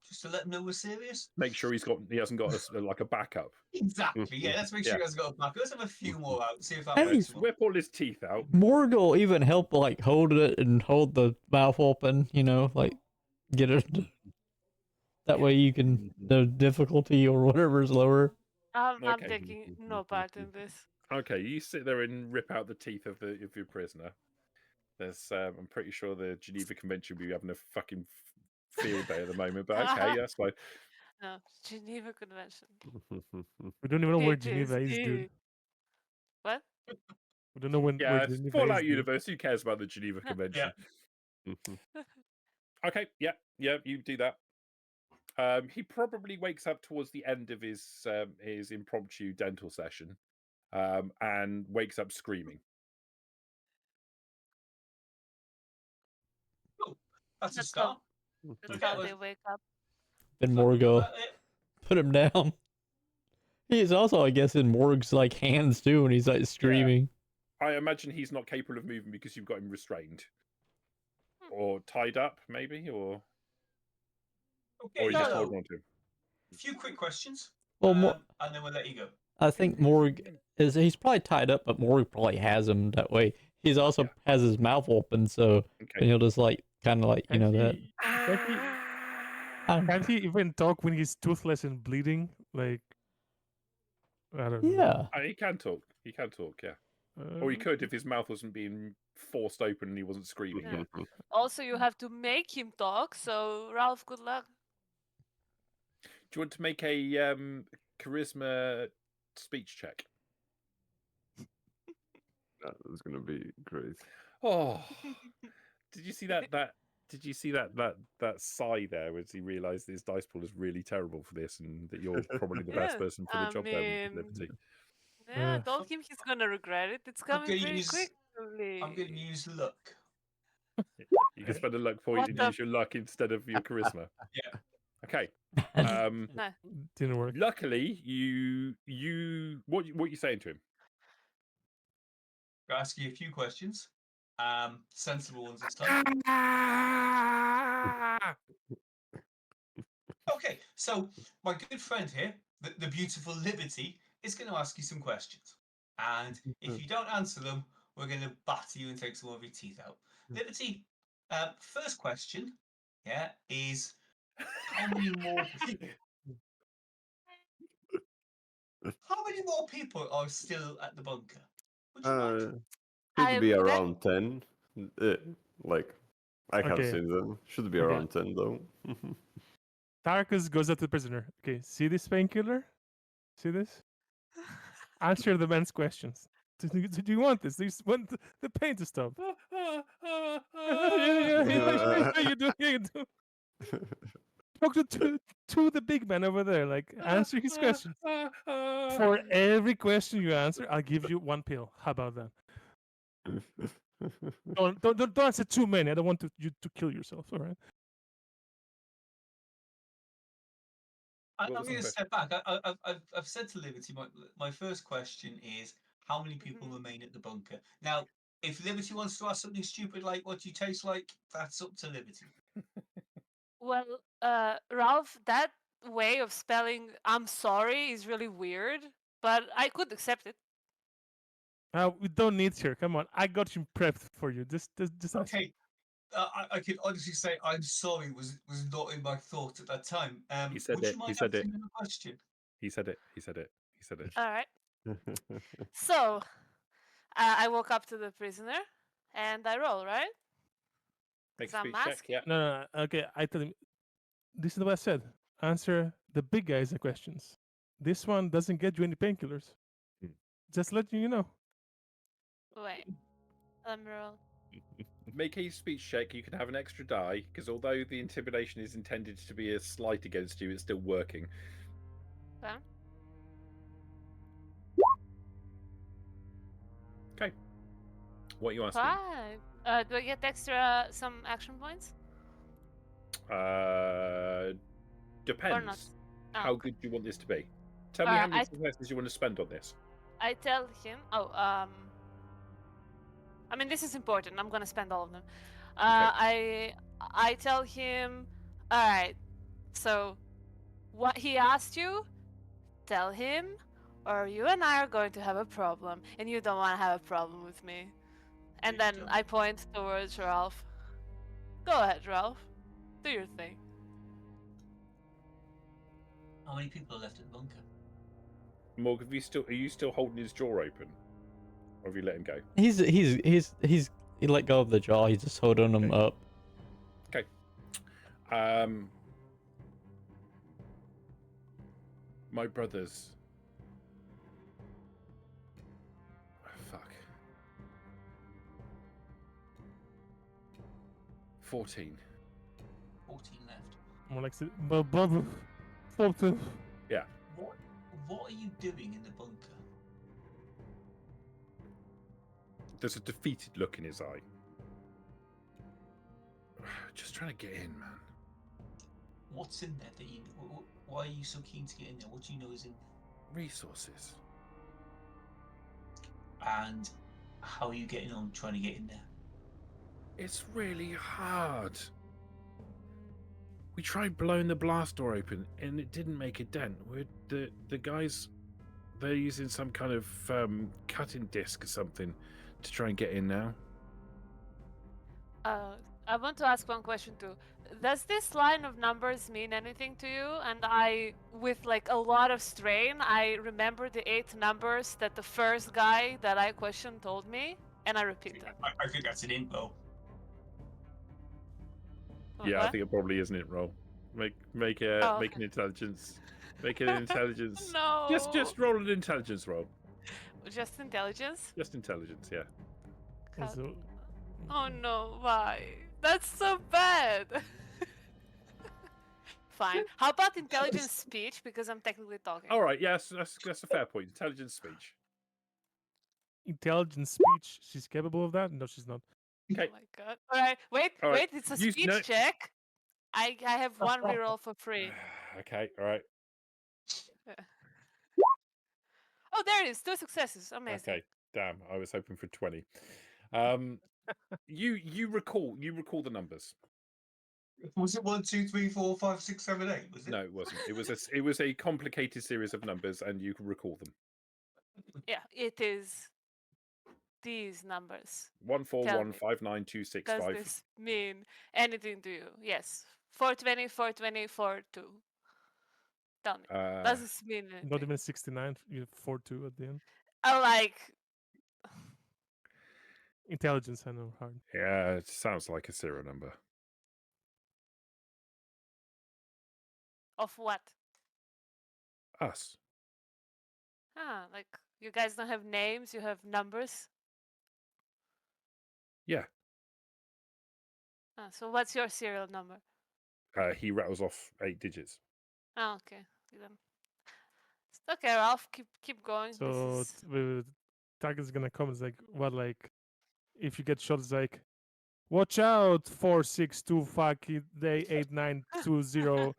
Just to let him know we're serious? Make sure he hasn't got like a backup. Exactly, yeah. Let's make sure Yeah. he hasn't got a back. Let's have a few more out, see if that Hey, works. Just whip all his teeth out. Morg will even help like hold it and hold the mouth open, like get it. That way you can the difficulty or whatever is lower. I'm Okay. taking no part in this. Okay, you sit there and rip out the teeth of your prisoner. There's, I'm pretty sure the Geneva Convention will be having a fucking field day at the moment, but okay, that's fine. No, Geneva Convention. We don't even know where Geneva is, PTSD. dude. What? We don't know where Yeah, it's Geneva Fallout is. Dude. Universe. Who cares about the Geneva Convention? Okay, yeah, you do that. He probably wakes up towards the end of his impromptu dental session, and wakes up screaming. Oh, that's a That's start. That's Okay, how well- they wake up. Then Morg go That it? put him down. He's also, I guess, in Morg's like hands too, and he's like screaming. I imagine he's not capable of moving because you've got him restrained. Or tied up, maybe, or Okay, you just so, holding on to him. a few quick questions, Well, and then we'll let you go. I think Morg he's probably tied up, but Morg probably has him that way. He's also has his mouth open, so Okay. he'll just like kind of like that. Can't he even talk when he's toothless and bleeding? Like, I don't know. Yeah. He can talk. He can talk, yeah. Or he could if his mouth wasn't being forced open and he wasn't screaming. Yeah. Also, you have to make him talk. So, Ralph, good luck. Do you want to make a charisma speech check? That's gonna be great. Oh, did you see that Did you see that sigh there as he realised his dice pool is really terrible for this, and that you're probably the best Yeah, person for the I job there with mean, Liberty? yeah, I told him he's gonna regret it. It's I'm coming gonna pretty use. quickly. I'm gonna use luck. You can spend a luck point What and the- use your luck instead of your charisma. Yeah. Okay. No. Didn't work. Luckily, what you saying to him? I'll ask you a few questions. Sensible ones this time. Okay, so my good friend here, the beautiful Liberty, is going to ask you some questions. And if you don't answer them, we're going to batter you and take some of your teeth out. Liberty, first question, is how many more people? How many more people are still at the bunker? Would you mind? Should be that- around 10. Like, I have Okay. seen them. Should be Okay. around 10, though. Tarkus goes up to the prisoner. Okay, see this painkiller? See this? Answer the man's questions. Do you want this? Do you want the pain to stop? Yeah, you do. Yeah, you do. Talk to the big man over there. Like, answer his questions. For every question you answer, I'll give you 1 pill. How about that? Don't answer too many. I don't want you to kill yourself. All right. I'm was the going to question? step back. I've said to Liberty, my first question is how many people remain at the bunker? Now, if Liberty wants to ask something stupid like what you taste like, that's up to Liberty. Well, Ralph, that way of spelling "I'm sorry" is really weird, but I could accept it. We don't need here. Come on, I got you prepped for you. Just ask. Okay. I can honestly say I'm sorry was not in my thought at that time. He said would it, you mind he said it. asking him a question? He said it. He said it. He said it. All right. So, I walk up to the prisoner, and I roll, right? Make a Some speech mask? check. Yeah. No. Okay, I tell him. This is what I said. Answer the big guys' questions. This one doesn't get you any painkillers. Just letting you know. Wait. Let me roll. Make a speech check. You can have an extra die because although the intimidation is intended to be a slight against you, it's still working. Okay. Okay. What are you asking? 5. Do I get extra some action points? Depends. Oh, How okay. good do you want this to be? Tell me how many successes you want to spend on this. I tell him. I mean, this is important. I'm gonna spend all of them. I tell him. All right. So, what he asked you, tell him, or you and I are going to have a problem, and you don't want to have a problem with me. And then I point towards Ralph. Go ahead, Ralph. Do your thing. How many people are left at the bunker? Morg, are you still holding his jaw open, or have you let him go? He let go of the jaw. He's just holding him up. Okay. My brothers. Fuck. 14. 14 left. More like brother. Yeah. What are you doing in the bunker? There's a defeated look in his eye. Just trying to get in, man. What's in there that you? Why are you so keen to get in there? What do you know is in there? Resources. And how are you getting on trying to get in there? It's really hard. We tried blowing the blast door open, and it didn't make a dent. The guys, they're using some kind of cutting disc or something to try and get in now. I want to ask one question too. Does this line of numbers mean anything to you? And I, with like a lot of strain, I remember the 8 numbers that the first guy that I questioned told me, and I repeat them. I think that's an info. Yeah, What? I think it probably isn't it, roll. Make an intelligence. Make an intelligence. No. Just roll an intelligence roll. Just intelligence? Just intelligence, yeah. God. Also, Oh no, why? That's so bad. Fine. How about intelligent speech? Because I'm technically talking. All right, yes, that's a fair point. Intelligent speech. Intelligent speech. She's capable of that? No, she's not. Okay. Oh my god. Alright, wait, All right. wait, it's a Use- speech no. check. I have one reroll for free. Okay, all right. Oh, there it is. 2 successes. Amazing. Okay, damn. I was hoping for 20. You recall the numbers. Was it 1, 2, 3, 4, 5, 6, 7, 8? Was it? No, it wasn't. It was a complicated series of numbers, and you can recall them. Yeah, it is these numbers. 1415926 Does 5. this mean anything to you? Yes. 420, 420, 42. Tell me. Does this mean anything? Not even 69. You 4-2 at the end. I like. Intelligence, I know, hard. Yeah, it sounds like a serial number. Of what? Us. Ah, like you guys don't have names, you have numbers. Yeah. Ah, so what's your serial number? He rattles off 8 digits. Oh, okay. Then. It's okay, Ralph. Keep going. So This is... Tarkus gonna come. It's like, what, like, if you get shot, it's like, watch out, 46258920.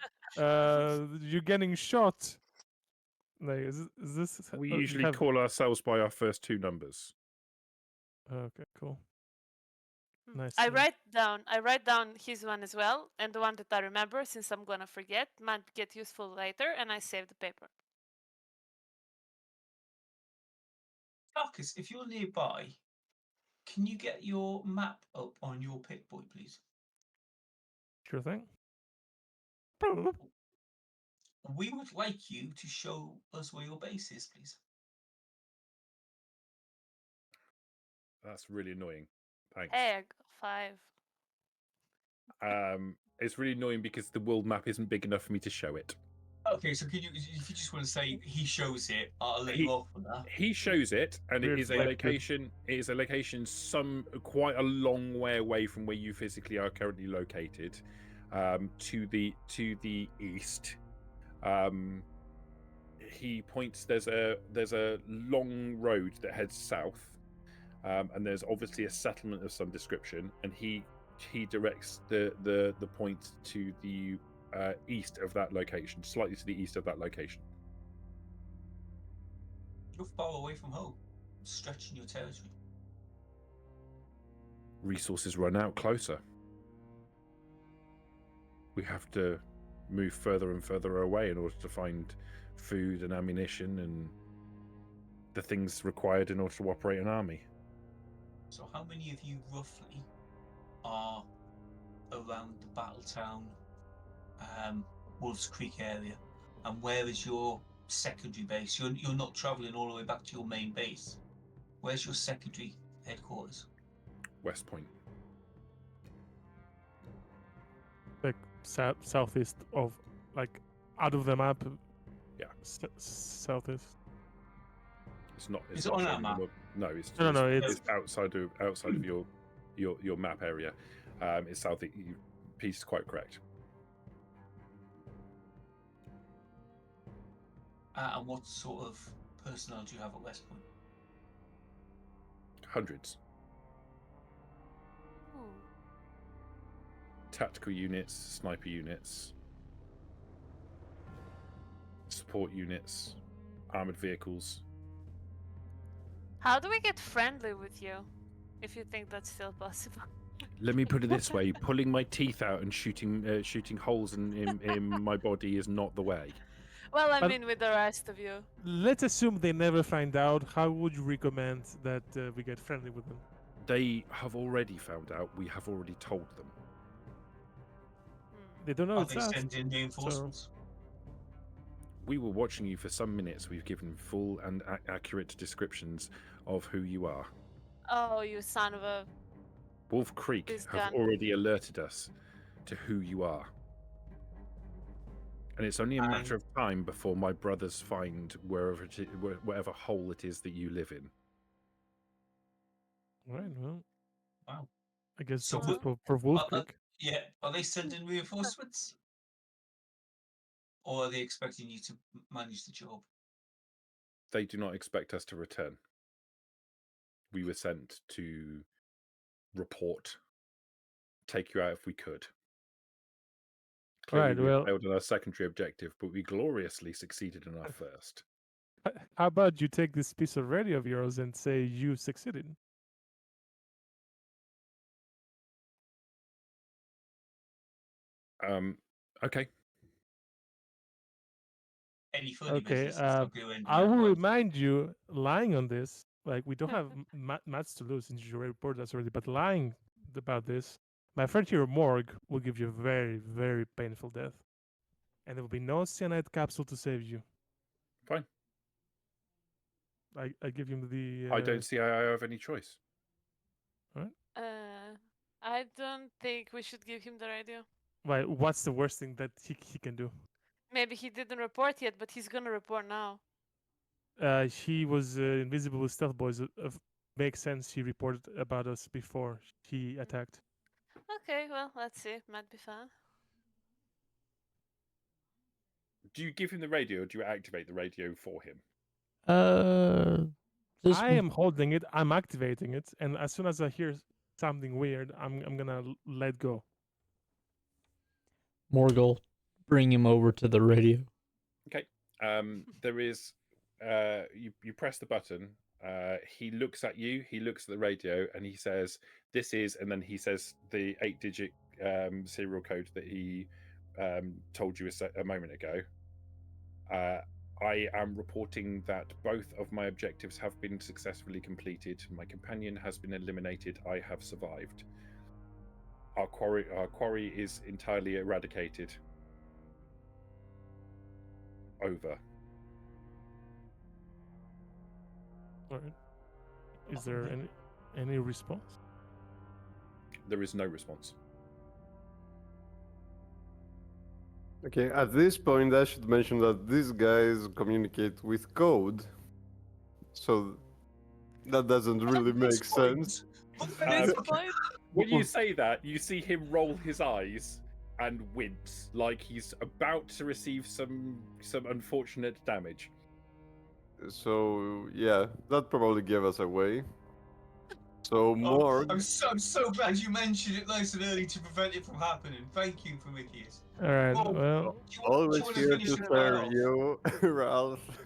You're getting shot. Like, is this? We you usually have- call ourselves by our first 2 numbers. Okay, cool. Hmm. Nice. I write down his one as well, and the one that I remember, since I'm gonna forget, might get useful later, and I save the paper. Tarkus, if you're nearby, can you get your map up on your Pick-boy, please? Sure thing. We would like you to show us where your base is, please. That's really annoying. Thanks. Egg 5. It's really annoying because the world map isn't big enough for me to show it. Okay, so if you just want to say he shows it, I'll let you off on that. He shows it, and it Weird is a flag. location. It is a location quite a long way away from where you physically are currently located, to the east. He points. There's a long road that heads south, and there's obviously a settlement of some description. And he directs the point to the east of that location, slightly to the east of that location. You're far away from home, stretching your territory. Resources run out closer. We have to move further and further away in order to find food and ammunition and the things required in order to operate an army. So how many of you roughly are around the Battletown, Wolves Creek area? And where is your secondary base? You're not travelling all the way back to your main base. Where's your secondary headquarters? West Point. Like southeast of, like, out of the map. Yeah. Southeast. It's not. Is not it on showing that map? the- No, it's No, it's it's- outside of your map area. It's south. Piece is quite correct. And what sort of personnel do you have at West Point? Hundreds. Ooh. Tactical units, sniper units, support units, armored vehicles. How do we get friendly with you? If you think that's still possible. Let me put it this way: pulling my teeth out and shooting holes in my body is not the way. Well, I But- mean, with the rest of you. Let's assume they never find out. How would you recommend that we get friendly with them? They have already found out. We have already told them. Hmm. They don't know Are it's they us. sending reinforcements? We were watching you for some minutes. We've given full and accurate descriptions of who you are. Oh, you son of a... Wolf Creek This have gun. already alerted us to who you are. And it's only a matter of time before my brothers find whatever hole it is that you live in. Right, well, Wow. I guess So that's it we- for Wolf Creek. Yeah, are they sending reinforcements? Or are they expecting you to manage the job? They do not expect us to return. We were sent to report, take you out if we could. Clearly, Right, we well- failed on our secondary objective, but we gloriously succeeded in our first. How about you take this piece of radio of yours and say you succeeded? Okay. Any funny Okay, business is not going to end in I that will way. remind you, lying on this, like we don't have mats to lose since you reported us already, but lying about this, my friend here, Morg, will give you a very, very painful death. And there will be no cyanide capsule to save you. Fine. I give him the... I don't see how I have any choice. I don't think we should give him the radio. Why, what's the worst thing that he can do? Maybe he didn't report yet, but he's gonna report now. He was invisible with stealth boys. Makes sense. He reported about us before he attacked. Okay, well, let's see. Might be fun. Do you give him the radio or do you activate the radio for him? This I am holding it. I'm activating it, and as soon as I hear something weird, I'm gonna let go. Morgul, bring him over to the radio. Okay. There is you press the button. He looks at you. He looks at the radio, and he says, "This is," and then he says the 8-digit serial code that he told you a moment ago. I am reporting that both of my objectives have been successfully completed. My companion has been eliminated. I have survived. Our quarry is entirely eradicated. Over. All right. Is there any response? There is no response. Okay, at this point, I should mention that these guys communicate with code. So that doesn't really make sense. At this point, When you say that, you see him roll his eyes and wince like he's about to receive some unfortunate damage. So yeah, that probably gave us away. So Morg, I'm so glad you mentioned it nice and early to prevent it from happening. Thank you, Prometheus. All right. Well, Well, Do you always wanna here finish to with serve Ralph? you, Ralph.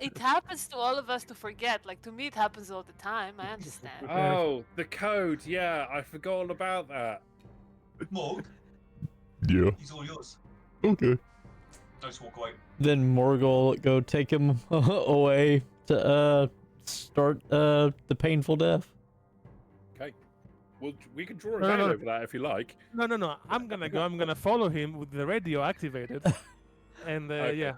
it happens to all of us to forget. Like, to me, it happens all the time. I understand. Oh, the code. Yeah, I forgot all about that. Morg, Yeah. he's all yours. Okay. Let's walk away. Then Morgul go take him away to start the painful death. Okay. Well, we can draw a No, veil no. over that if you like. no. I'm gonna go. I'm gonna follow him with the radio activated. And Okay. yeah,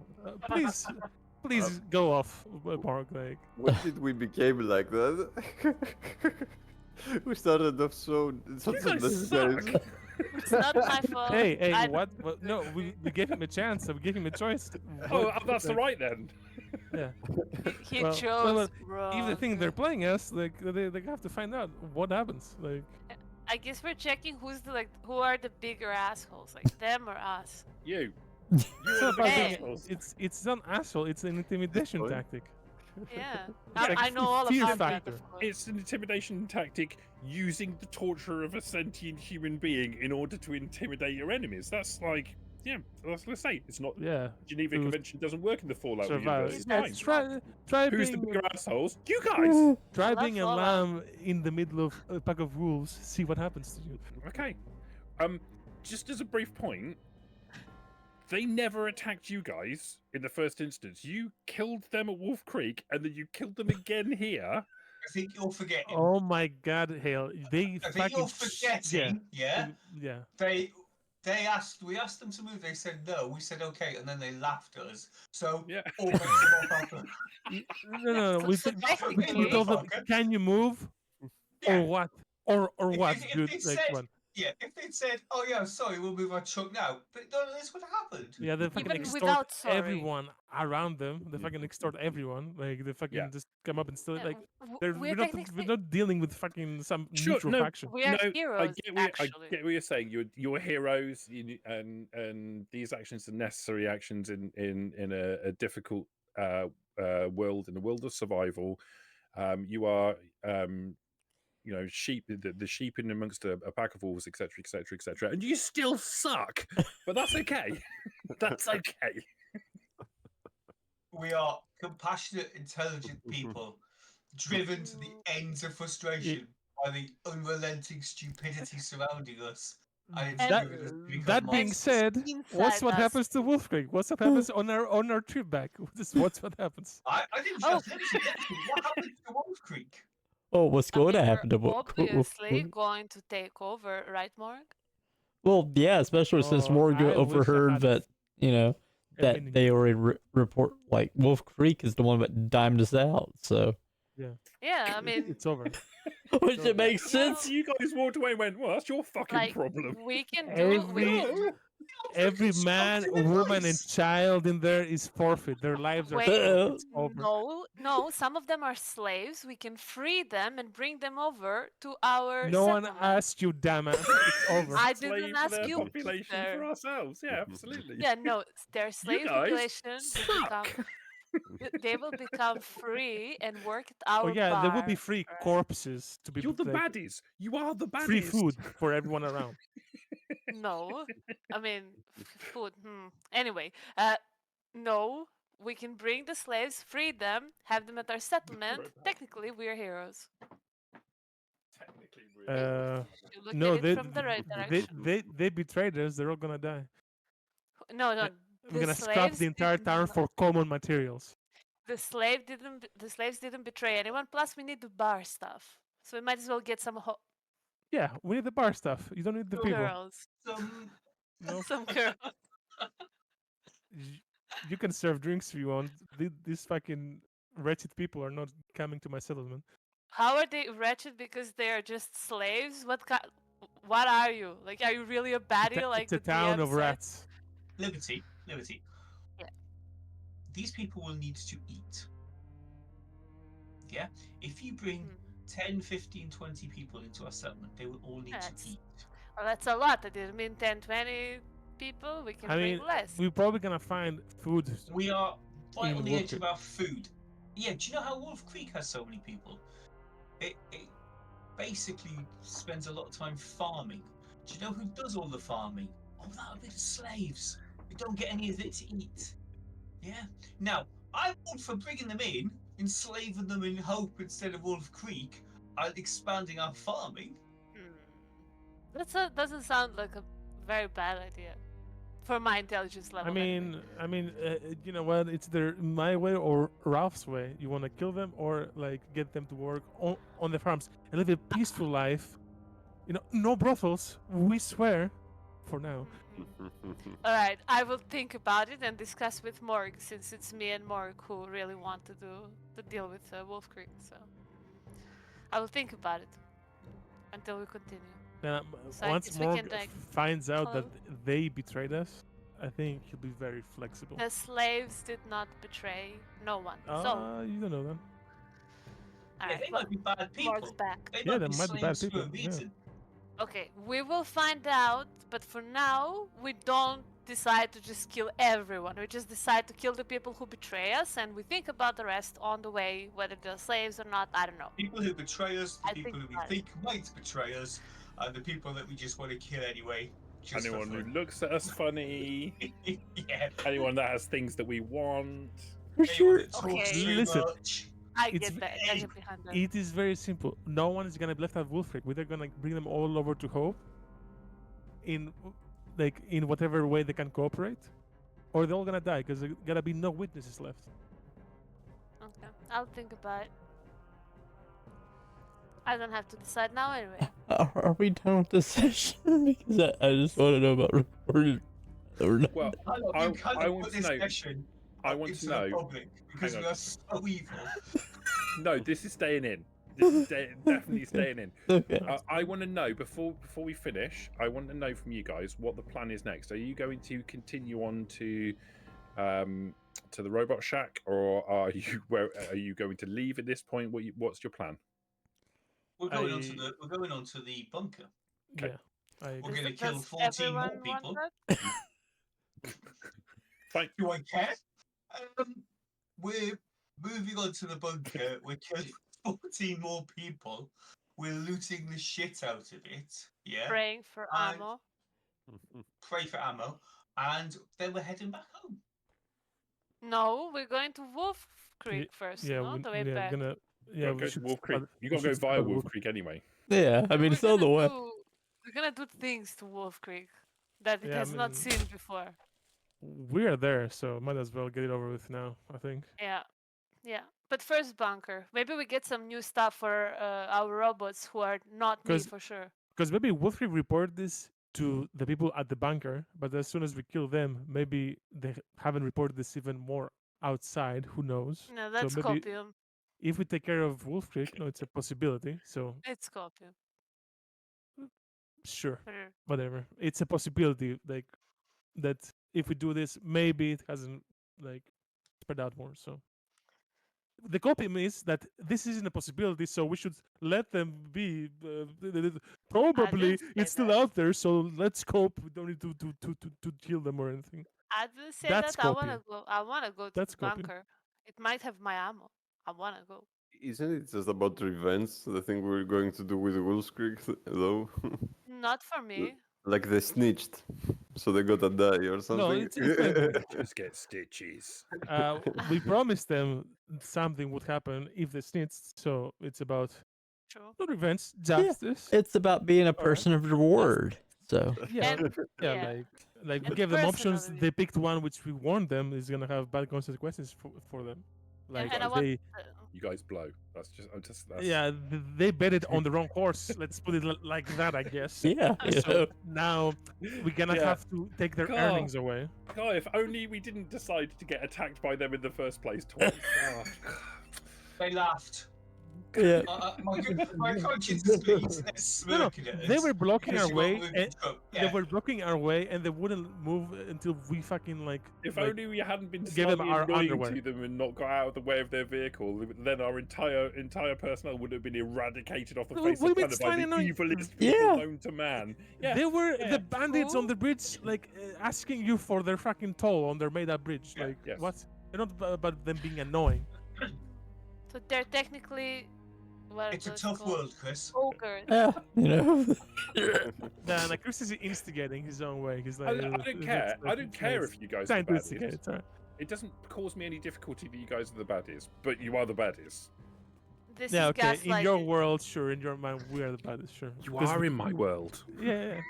please go off, Morg. Like, When did we became like that? We started off so You guys unnecessary. suck. It's not my fault. hey, I- what? No, we gave him a chance. So we gave him a choice. Oh, What- that's like, right then. Yeah. He Well, chose If wrong. they think they're playing us, like they have to find out what happens. Like, I guess we're checking who are the bigger assholes, like them or us. You. it's You not are about the Hey. being- assholes. it's not asshole. It's an intimidation point. tactic. Yeah, Like I know all fear about that. factor. Of course. It's an intimidation tactic using the torture of a sentient human being in order to intimidate your enemies. That's like, yeah, let's say it's not. Yeah. Geneva To Convention doesn't work in the Fallout Survive. universe. It's Yeah, fine. try Who's the being bigger assholes? You guys. try love being a Fallout. lamb in the middle of a pack of wolves. See what happens to you. Okay. Just as a brief point, they never attacked you guys in the first instance. You killed them at Wolf Creek, and then you killed them again here. I think you're forgetting. Oh my God, Hale! They I think fucking you're forgetting. Yeah. yeah. We asked them to move. They said no. We said okay, and then they laughed at us. So Yeah. all bets are off after. No. We Technically- told them, can you move? Yeah. Or what? Or what? If Dude, they like said, one. Yeah, if they'd said, "Oh yeah, sorry, we'll move our truck now," but none of this would have happened. Yeah, they fucking Even extort without sorry. everyone around them. They fucking extort everyone. Like they fucking Yeah. just come up and steal. Yeah, Like we're we're technically not dealing with fucking some Sure, neutral no, faction. we are no, heroes. I Actually, get what you're saying. You're heroes, and these actions are necessary actions in a difficult world, in a world of survival. You are sheep, the sheep in amongst a pack of wolves, etc., etc., etc., and you still suck, but that's okay. That's okay. We are compassionate, intelligent people, driven to the ends of frustration by the unrelenting stupidity surrounding us. And it's That driven us to become that being monsters. said, what's inside what us. happens to Wolf Creek? What's what happens on our trip back? What's what happens? I didn't Oh. just mention what happened to Wolf Creek. Oh, what's going to We're happen to obviously going to take over, right, Morg? Well, yeah, especially since Oh, Morg I wish I overheard had that, a that winning they team. already report, like, Wolf Creek is the one that dimed us out, so. Yeah, I mean, It's over. Which So- it makes sense. You guys walked away and went, "Well, that's your fucking like problem." we can do. Every man, woman, and child in there is forfeit. Their lives are Wait, forfeit. It's over. no. Some of them are slaves. We can free them and bring them over to our. No one settlement. asked you, dumbass. It's over. I Slave didn't for ask their you. population Peter. for ourselves. Yeah, absolutely. Yeah, no, their slave guys population will become. suck. They will become free and work at Oh our yeah, there will be bar, free right? corpses to be You're the like, baddies. You are the baddies. free food for everyone around. No, I mean food. Anyway, no, we can bring the slaves, free them, have them at our settlement. Technically, we're heroes. Technically, If you look No, at it from the right direction. they betrayed us. They're all gonna die. No, We're the gonna scrap slaves the entire did town not- for common materials. The slaves didn't betray anyone. Plus, we need the bar stuff, so we might as well get some Yeah, we need the bar stuff. You don't need the people. girls, No, some girls. you can serve drinks if you want. These fucking wretched people are not coming to my settlement. How are they wretched because they are just slaves? What are you? Like, are you really a baddie? Like It's a the town DM of said? rats. Liberty. Yeah. These people will need to eat. Yeah? If you bring 10, 15, 20 people into our settlement, they will all need to eat. Well, that's a lot. I didn't mean 10, 20 people. We can I bring mean, less. we're probably gonna find food. We are right In on the Wolf edge Creek. of our food. Yeah, do you know how Wolf Creek has so many people? It basically spends a lot of time farming. Do you know who does all the farming? Oh, that would be the slaves. We don't get any of it to eat. Yeah. Now, I'm all for bringing them in, enslaving them in Hope instead of Wolf Creek, and expanding our farming. That doesn't sound like a very bad idea for my intelligence level. I mean, you know what? It's either my way or Ralph's way. You want to kill them or like get them to work on the farms and live a peaceful life. You know, no brothels. We swear. For now. All right, I will think about it and discuss with Morg, since it's me and Morg who really want to deal with Wolf Creek. So I will think about it until we continue. Now, So I once guess we Morg can, like, finds out that call- they betrayed us, I think he'll be very flexible. The slaves did not betray no one. So You don't know them. all Yeah, right, they might be bad Morg's people. back. They Yeah, might they be might be bad slaves for a people, yeah. reason. Okay, we will find out, but for now, we don't decide to just kill everyone. We just decide to kill the people who betray us, and we think about the rest on the way, whether they're slaves or not, I don't know. People who betray us, the I people think who we about it. think might betray us, and the people that we just want to kill anyway. Just Anyone for who fun. looks at us funny. Yeah. Anyone that has things that we want. For Anyone sure. that talks Okay. too Listen. much. I It's get that. I get behind that. It is very simple. No one is gonna be left at Wolf Creek. We're gonna bring them all over to Hope. In whatever way they can cooperate, or they're all gonna die because there's gonna be no witnesses left. Okay, I'll think about it. I don't have to decide now anyway. Are we done with this session? Because I just want to know about recorded. Or not. Well, I want want this to know. session I want into to know. the public because Hang we on. are so evil. No, this is staying in. Definitely staying in. Okay. I want to know before we finish. I want to know from you guys what the plan is next. Are you going to continue on to the robot shack, or are you going to leave at this point? What's your plan? We're going on to the bunker. Yeah. I We're agree. going to kill Does 14 more everyone want people. that? Fine. Do I care? We're moving on to the bunker. We're killing 14 more people. We're looting the shit out of it. Yeah. Praying for And- ammo. Pray for ammo. And then we're heading back home. No, we're going to Wolf Creek first, Yeah, no? The way back. gonna. Yeah, Yeah, go we to should Wolf Creek. start- You we got to go should via start Wolf Creek anyway. Yeah, I mean, We're it's on the gonna way. We're gonna do things to Wolf Creek that it Yeah, I has not mean- seen before. We are there, so might as well get it over with now. I think. Yeah, yeah. But first bunker. Maybe we get some new stuff for our robots who are not me 'Cause- for sure. Because maybe Wolf Creek report this to the people at the bunker, but as soon as we kill them, maybe they haven't reported this even more outside. Who knows? No, that's maybe- copium. If we take care of Wolf Creek, no, it's a possibility. So It's copium. sure, Sure. whatever. It's a possibility, like that. If we do this, maybe it hasn't like spread out more. So the copium is that this isn't a possibility, so we should let them be. Probably say it's still that. out there, so let's cope. We don't need to kill them or anything. I didn't say That's that. I wanna copium. go. I wanna go to That's the copium. bunker. It might have my ammo. I wanna go. Isn't it just about revenge? The thing we're going to do with Wolf's Creek, though? Not for me. Like they snitched, so they gotta die or something. it's like, Just get stitches. we promised them something would happen if they snitched. So it's about True. not revenge, justice. It's about being a Alright. person of reward. So Yeah, And- yeah, yeah. like we And gave them options. personally- They picked one which we warned them is gonna have bad consequences for them. Like and I want. they, You guys blow. That's just. That's, yeah, they betted on the wrong horse. Let's put it like that, I guess. yeah, you So know. now we're gonna Yeah. have to take their God. earnings away. God, if only we didn't decide to get attacked by them in the first place twice. Oh, They laughed. Yeah. My conscience is smirking at us. They were blocking because our you way. got moved And to- They were blocking our way, and they wouldn't move until we fucking like. if like, only we hadn't been give them slightly our annoying underwear. to them and not got out of the way of their vehicle, then our entire personnel would have been eradicated off the What face do you of the mean planet by the slightly annoying? evilest people Yeah. known to man. Yeah. They were yeah. the bandits on Who? the bridge, like asking you for their fucking toll on their made-up bridge. Yeah, Like yes. what? They're not about them being annoying. So they're technically. What It's a what's tough called? world, Chris. Ogres. Yeah, you know. Nah, like Chris is instigating his own way. He's like, I don't care. I don't care if you guys are trying the to instigate. baddies. It's alright. It doesn't cause me any difficulty that you guys are the baddies, but you are the baddies. This Yeah, is okay. In your gaslighting. world, sure. In your mind, we are the baddest, sure. You Because are in my world. Yeah,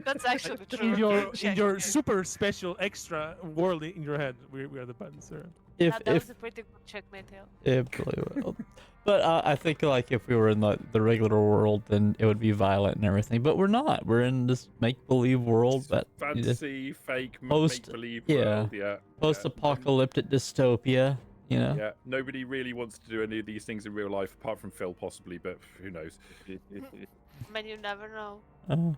That's actually yeah. true. In your super special extra world in your head, we are the baddest, sure. If That if was a pretty good checkmate, Hale. Absolutely will. But I think like if we were in the regular world, then it would be violent and everything. But we're not. We're in this make-believe world that you know, Fantasy, fake, Post- make-believe yeah. world. Yeah. post-apocalyptic dystopia. You know. Yeah. Nobody really wants to do any of these things in real life, apart from Phil, possibly. But who knows? I mean, you never know.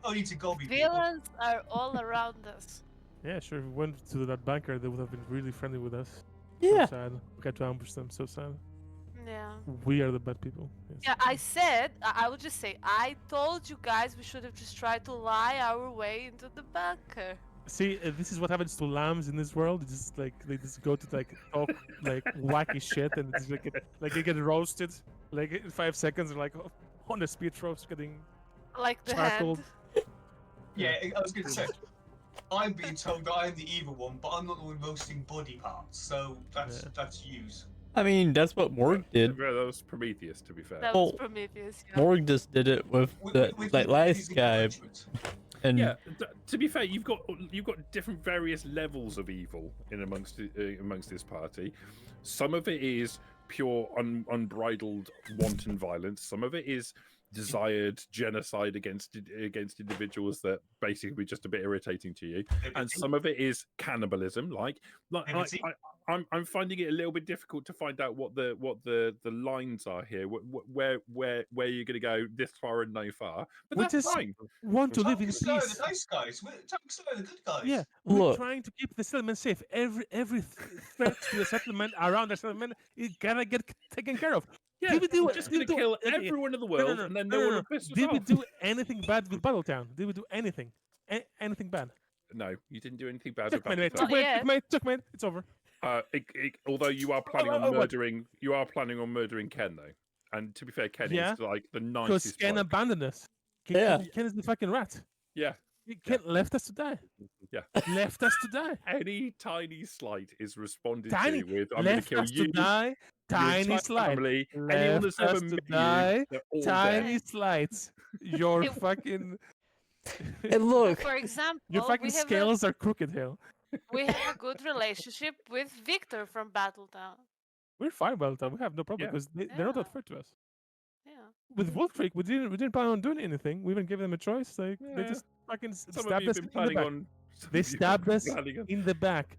Only to Gobi people. Villains are all around us. Yeah, sure. If we went to that bunker, they would have been really friendly with us. Yeah. So sad. We had to ambush them. So sad. Yeah. We are the bad people. Yes. Yeah, I said, I would just say, I told you guys we should have just tried to lie our way into the bunker. See, this is what happens to lambs in this world. It's just like they just go to like talk like wacky shit, and it's like they get roasted. Like in 5 seconds, they're like on the speed roast, getting Like the charcoaled. hand. Yeah, I was going to say, I'm being told that I'm the evil one, but I'm not the one roasting body parts, so that's use. I mean, that's what Morg did. Yeah, that was Prometheus, to be fair. That Oh, was Prometheus. Yeah. Morg just did it with the like last using guy, judgment. and Yeah, to be fair, you've got different various levels of evil in amongst this party. Some of it is pure unbridled wanton violence. Some of it is desired genocide against individuals that basically just a bit irritating to you, and some of it is cannibalism. Like Liberty. I'm finding it a little bit difficult to find out what the lines are here. Where you're going to go this far and no far. But We that's just fine. want to live in Tarkus are the peace. nice guys. Tarkus are the good guys. Yeah, we're Look. trying to keep the settlement safe. Every threat to the settlement around the settlement is gotta get taken care of. Yeah, Did we do? we're just did we going to do- kill okay, everyone in the no, world, no, and then no, no no, one no. will piss us Did we off. do anything bad with Battletown? Did we do anything? Anything bad? No, you didn't do anything bad with Checkmate, mate. Battletown. Not yet. Checkmate. It's over. Although you are planning on what? murdering, you are planning on murdering Ken though. And to be fair, Ken Yeah, is like the Because nicest Ken bloke. abandoned us. Yeah. Ken is the fucking rat. Yeah, Ken left us to die. yeah. Left us to die. Any tiny slight is responded Tiny. to with "I'm going to Left kill us you, to die. your Tiny entire slide. family, anyone Left that's ever us to met die. you, they're all Tiny dead." slides. Your It- fucking. And look, For example, Your fucking we have scales are crooked, Hale. we have a good relationship with Victor from Battletown. We're fine about that. We have no problem Yeah. because they're not Yeah. that fair to us. Yeah. With Wolf Creek, we didn't plan on doing anything. We even gave them a choice. Like they Yeah. just fucking Some of stabbed you've us been in the planning back. on. some They of you've stabbed been us planning on- in the back.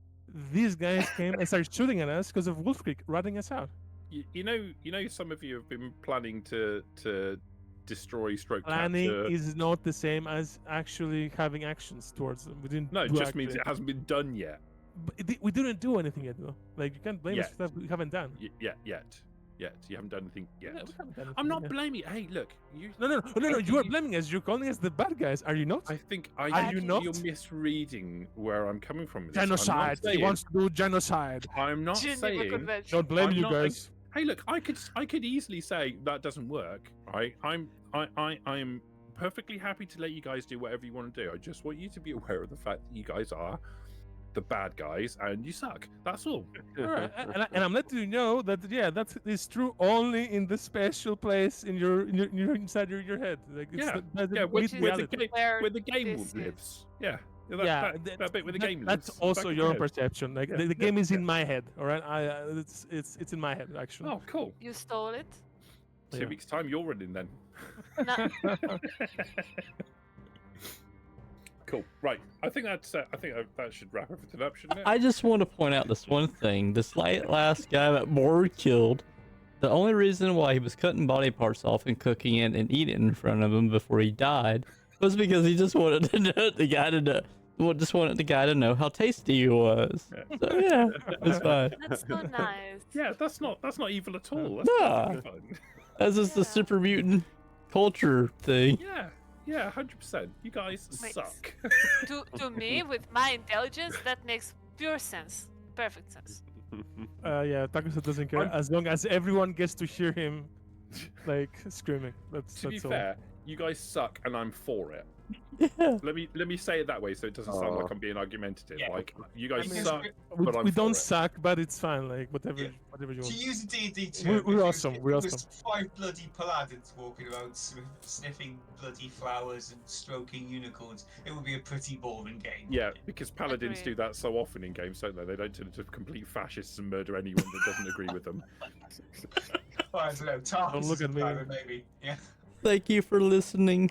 These guys came and started shooting at us because of Wolf Creek ratting us out. You know, some of you have been planning to destroy, stroke Planning capture. is not the same as actually having actions towards them. We didn't. No, it do just means actually- it hasn't been done yet. But we didn't do anything yet, though. Like you can't blame us Yet. for stuff we haven't done. Yet. You haven't done anything yet. Yeah, we haven't done I'm anything not yet. blaming. Hey, look, you. No. You are blaming us. You're calling us the bad guys. Are you not? I think Are you not? you're misreading where I'm coming from. with this. I'm not Genocide. He saying- wants to do genocide. I'm not Geneva saying. Convention. Don't blame I'm you not- guys. Hey, look, I could easily say that doesn't work, right? I'm perfectly happy to let you guys do whatever you want to do. I just want you to be aware of the fact that you guys are the bad guys and you suck. That's all. All right, and I'm letting you know that that is true only in the special place in your inside your head. Like it's Yeah, that's yeah, complete is where the reality. game where the game this lives. Yeah, that, Yeah, that bit where the game lives. That's also back in your your own head. perception. Like Yeah, the yeah, game is in yeah. my head. All right, it's in my head actually. Oh, cool. You stole it. 2 Yeah. weeks time, you're running then. No, Cool. Right. I think that should wrap everything up, shouldn't it? I just want to point out this one thing. This last guy that Morg killed, the only reason why he was cutting body parts off and cooking it and eating it in front of him before he died was because he just wanted to know the guy to know how tasty he was. Yeah. So yeah, it's fine. that's so nice. Yeah, that's not evil at all. That's Nah. perfectly fine. That's just the Yeah. super mutant culture thing. Yeah, 100%. You guys Wait. suck. To me, with my intelligence, that makes pure sense. Perfect sense. Yeah, Takusa doesn't care I'm- as long as everyone gets to hear him like screaming. That's To be all. fair, you guys suck, and I'm for it. Yeah. Let me say it that way, so it doesn't sound like I'm being argumentative. Yeah. Like you guys Because suck. We, But I'm we for don't it. suck, but it's fine. Like whatever, Yeah. whatever you To want. use a D&D term, We're if it was- awesome, if we're it was awesome. 5 bloody paladins walking around sniffing bloody flowers and stroking unicorns, it would be a pretty boring game. Yeah, because paladins Agree. do that so often in games, don't they? They don't turn into complete fascists and murder anyone that doesn't agree with them. Well, I don't know. Tarkus Don't look is a at me. paladin, maybe. Yeah. Thank you for listening.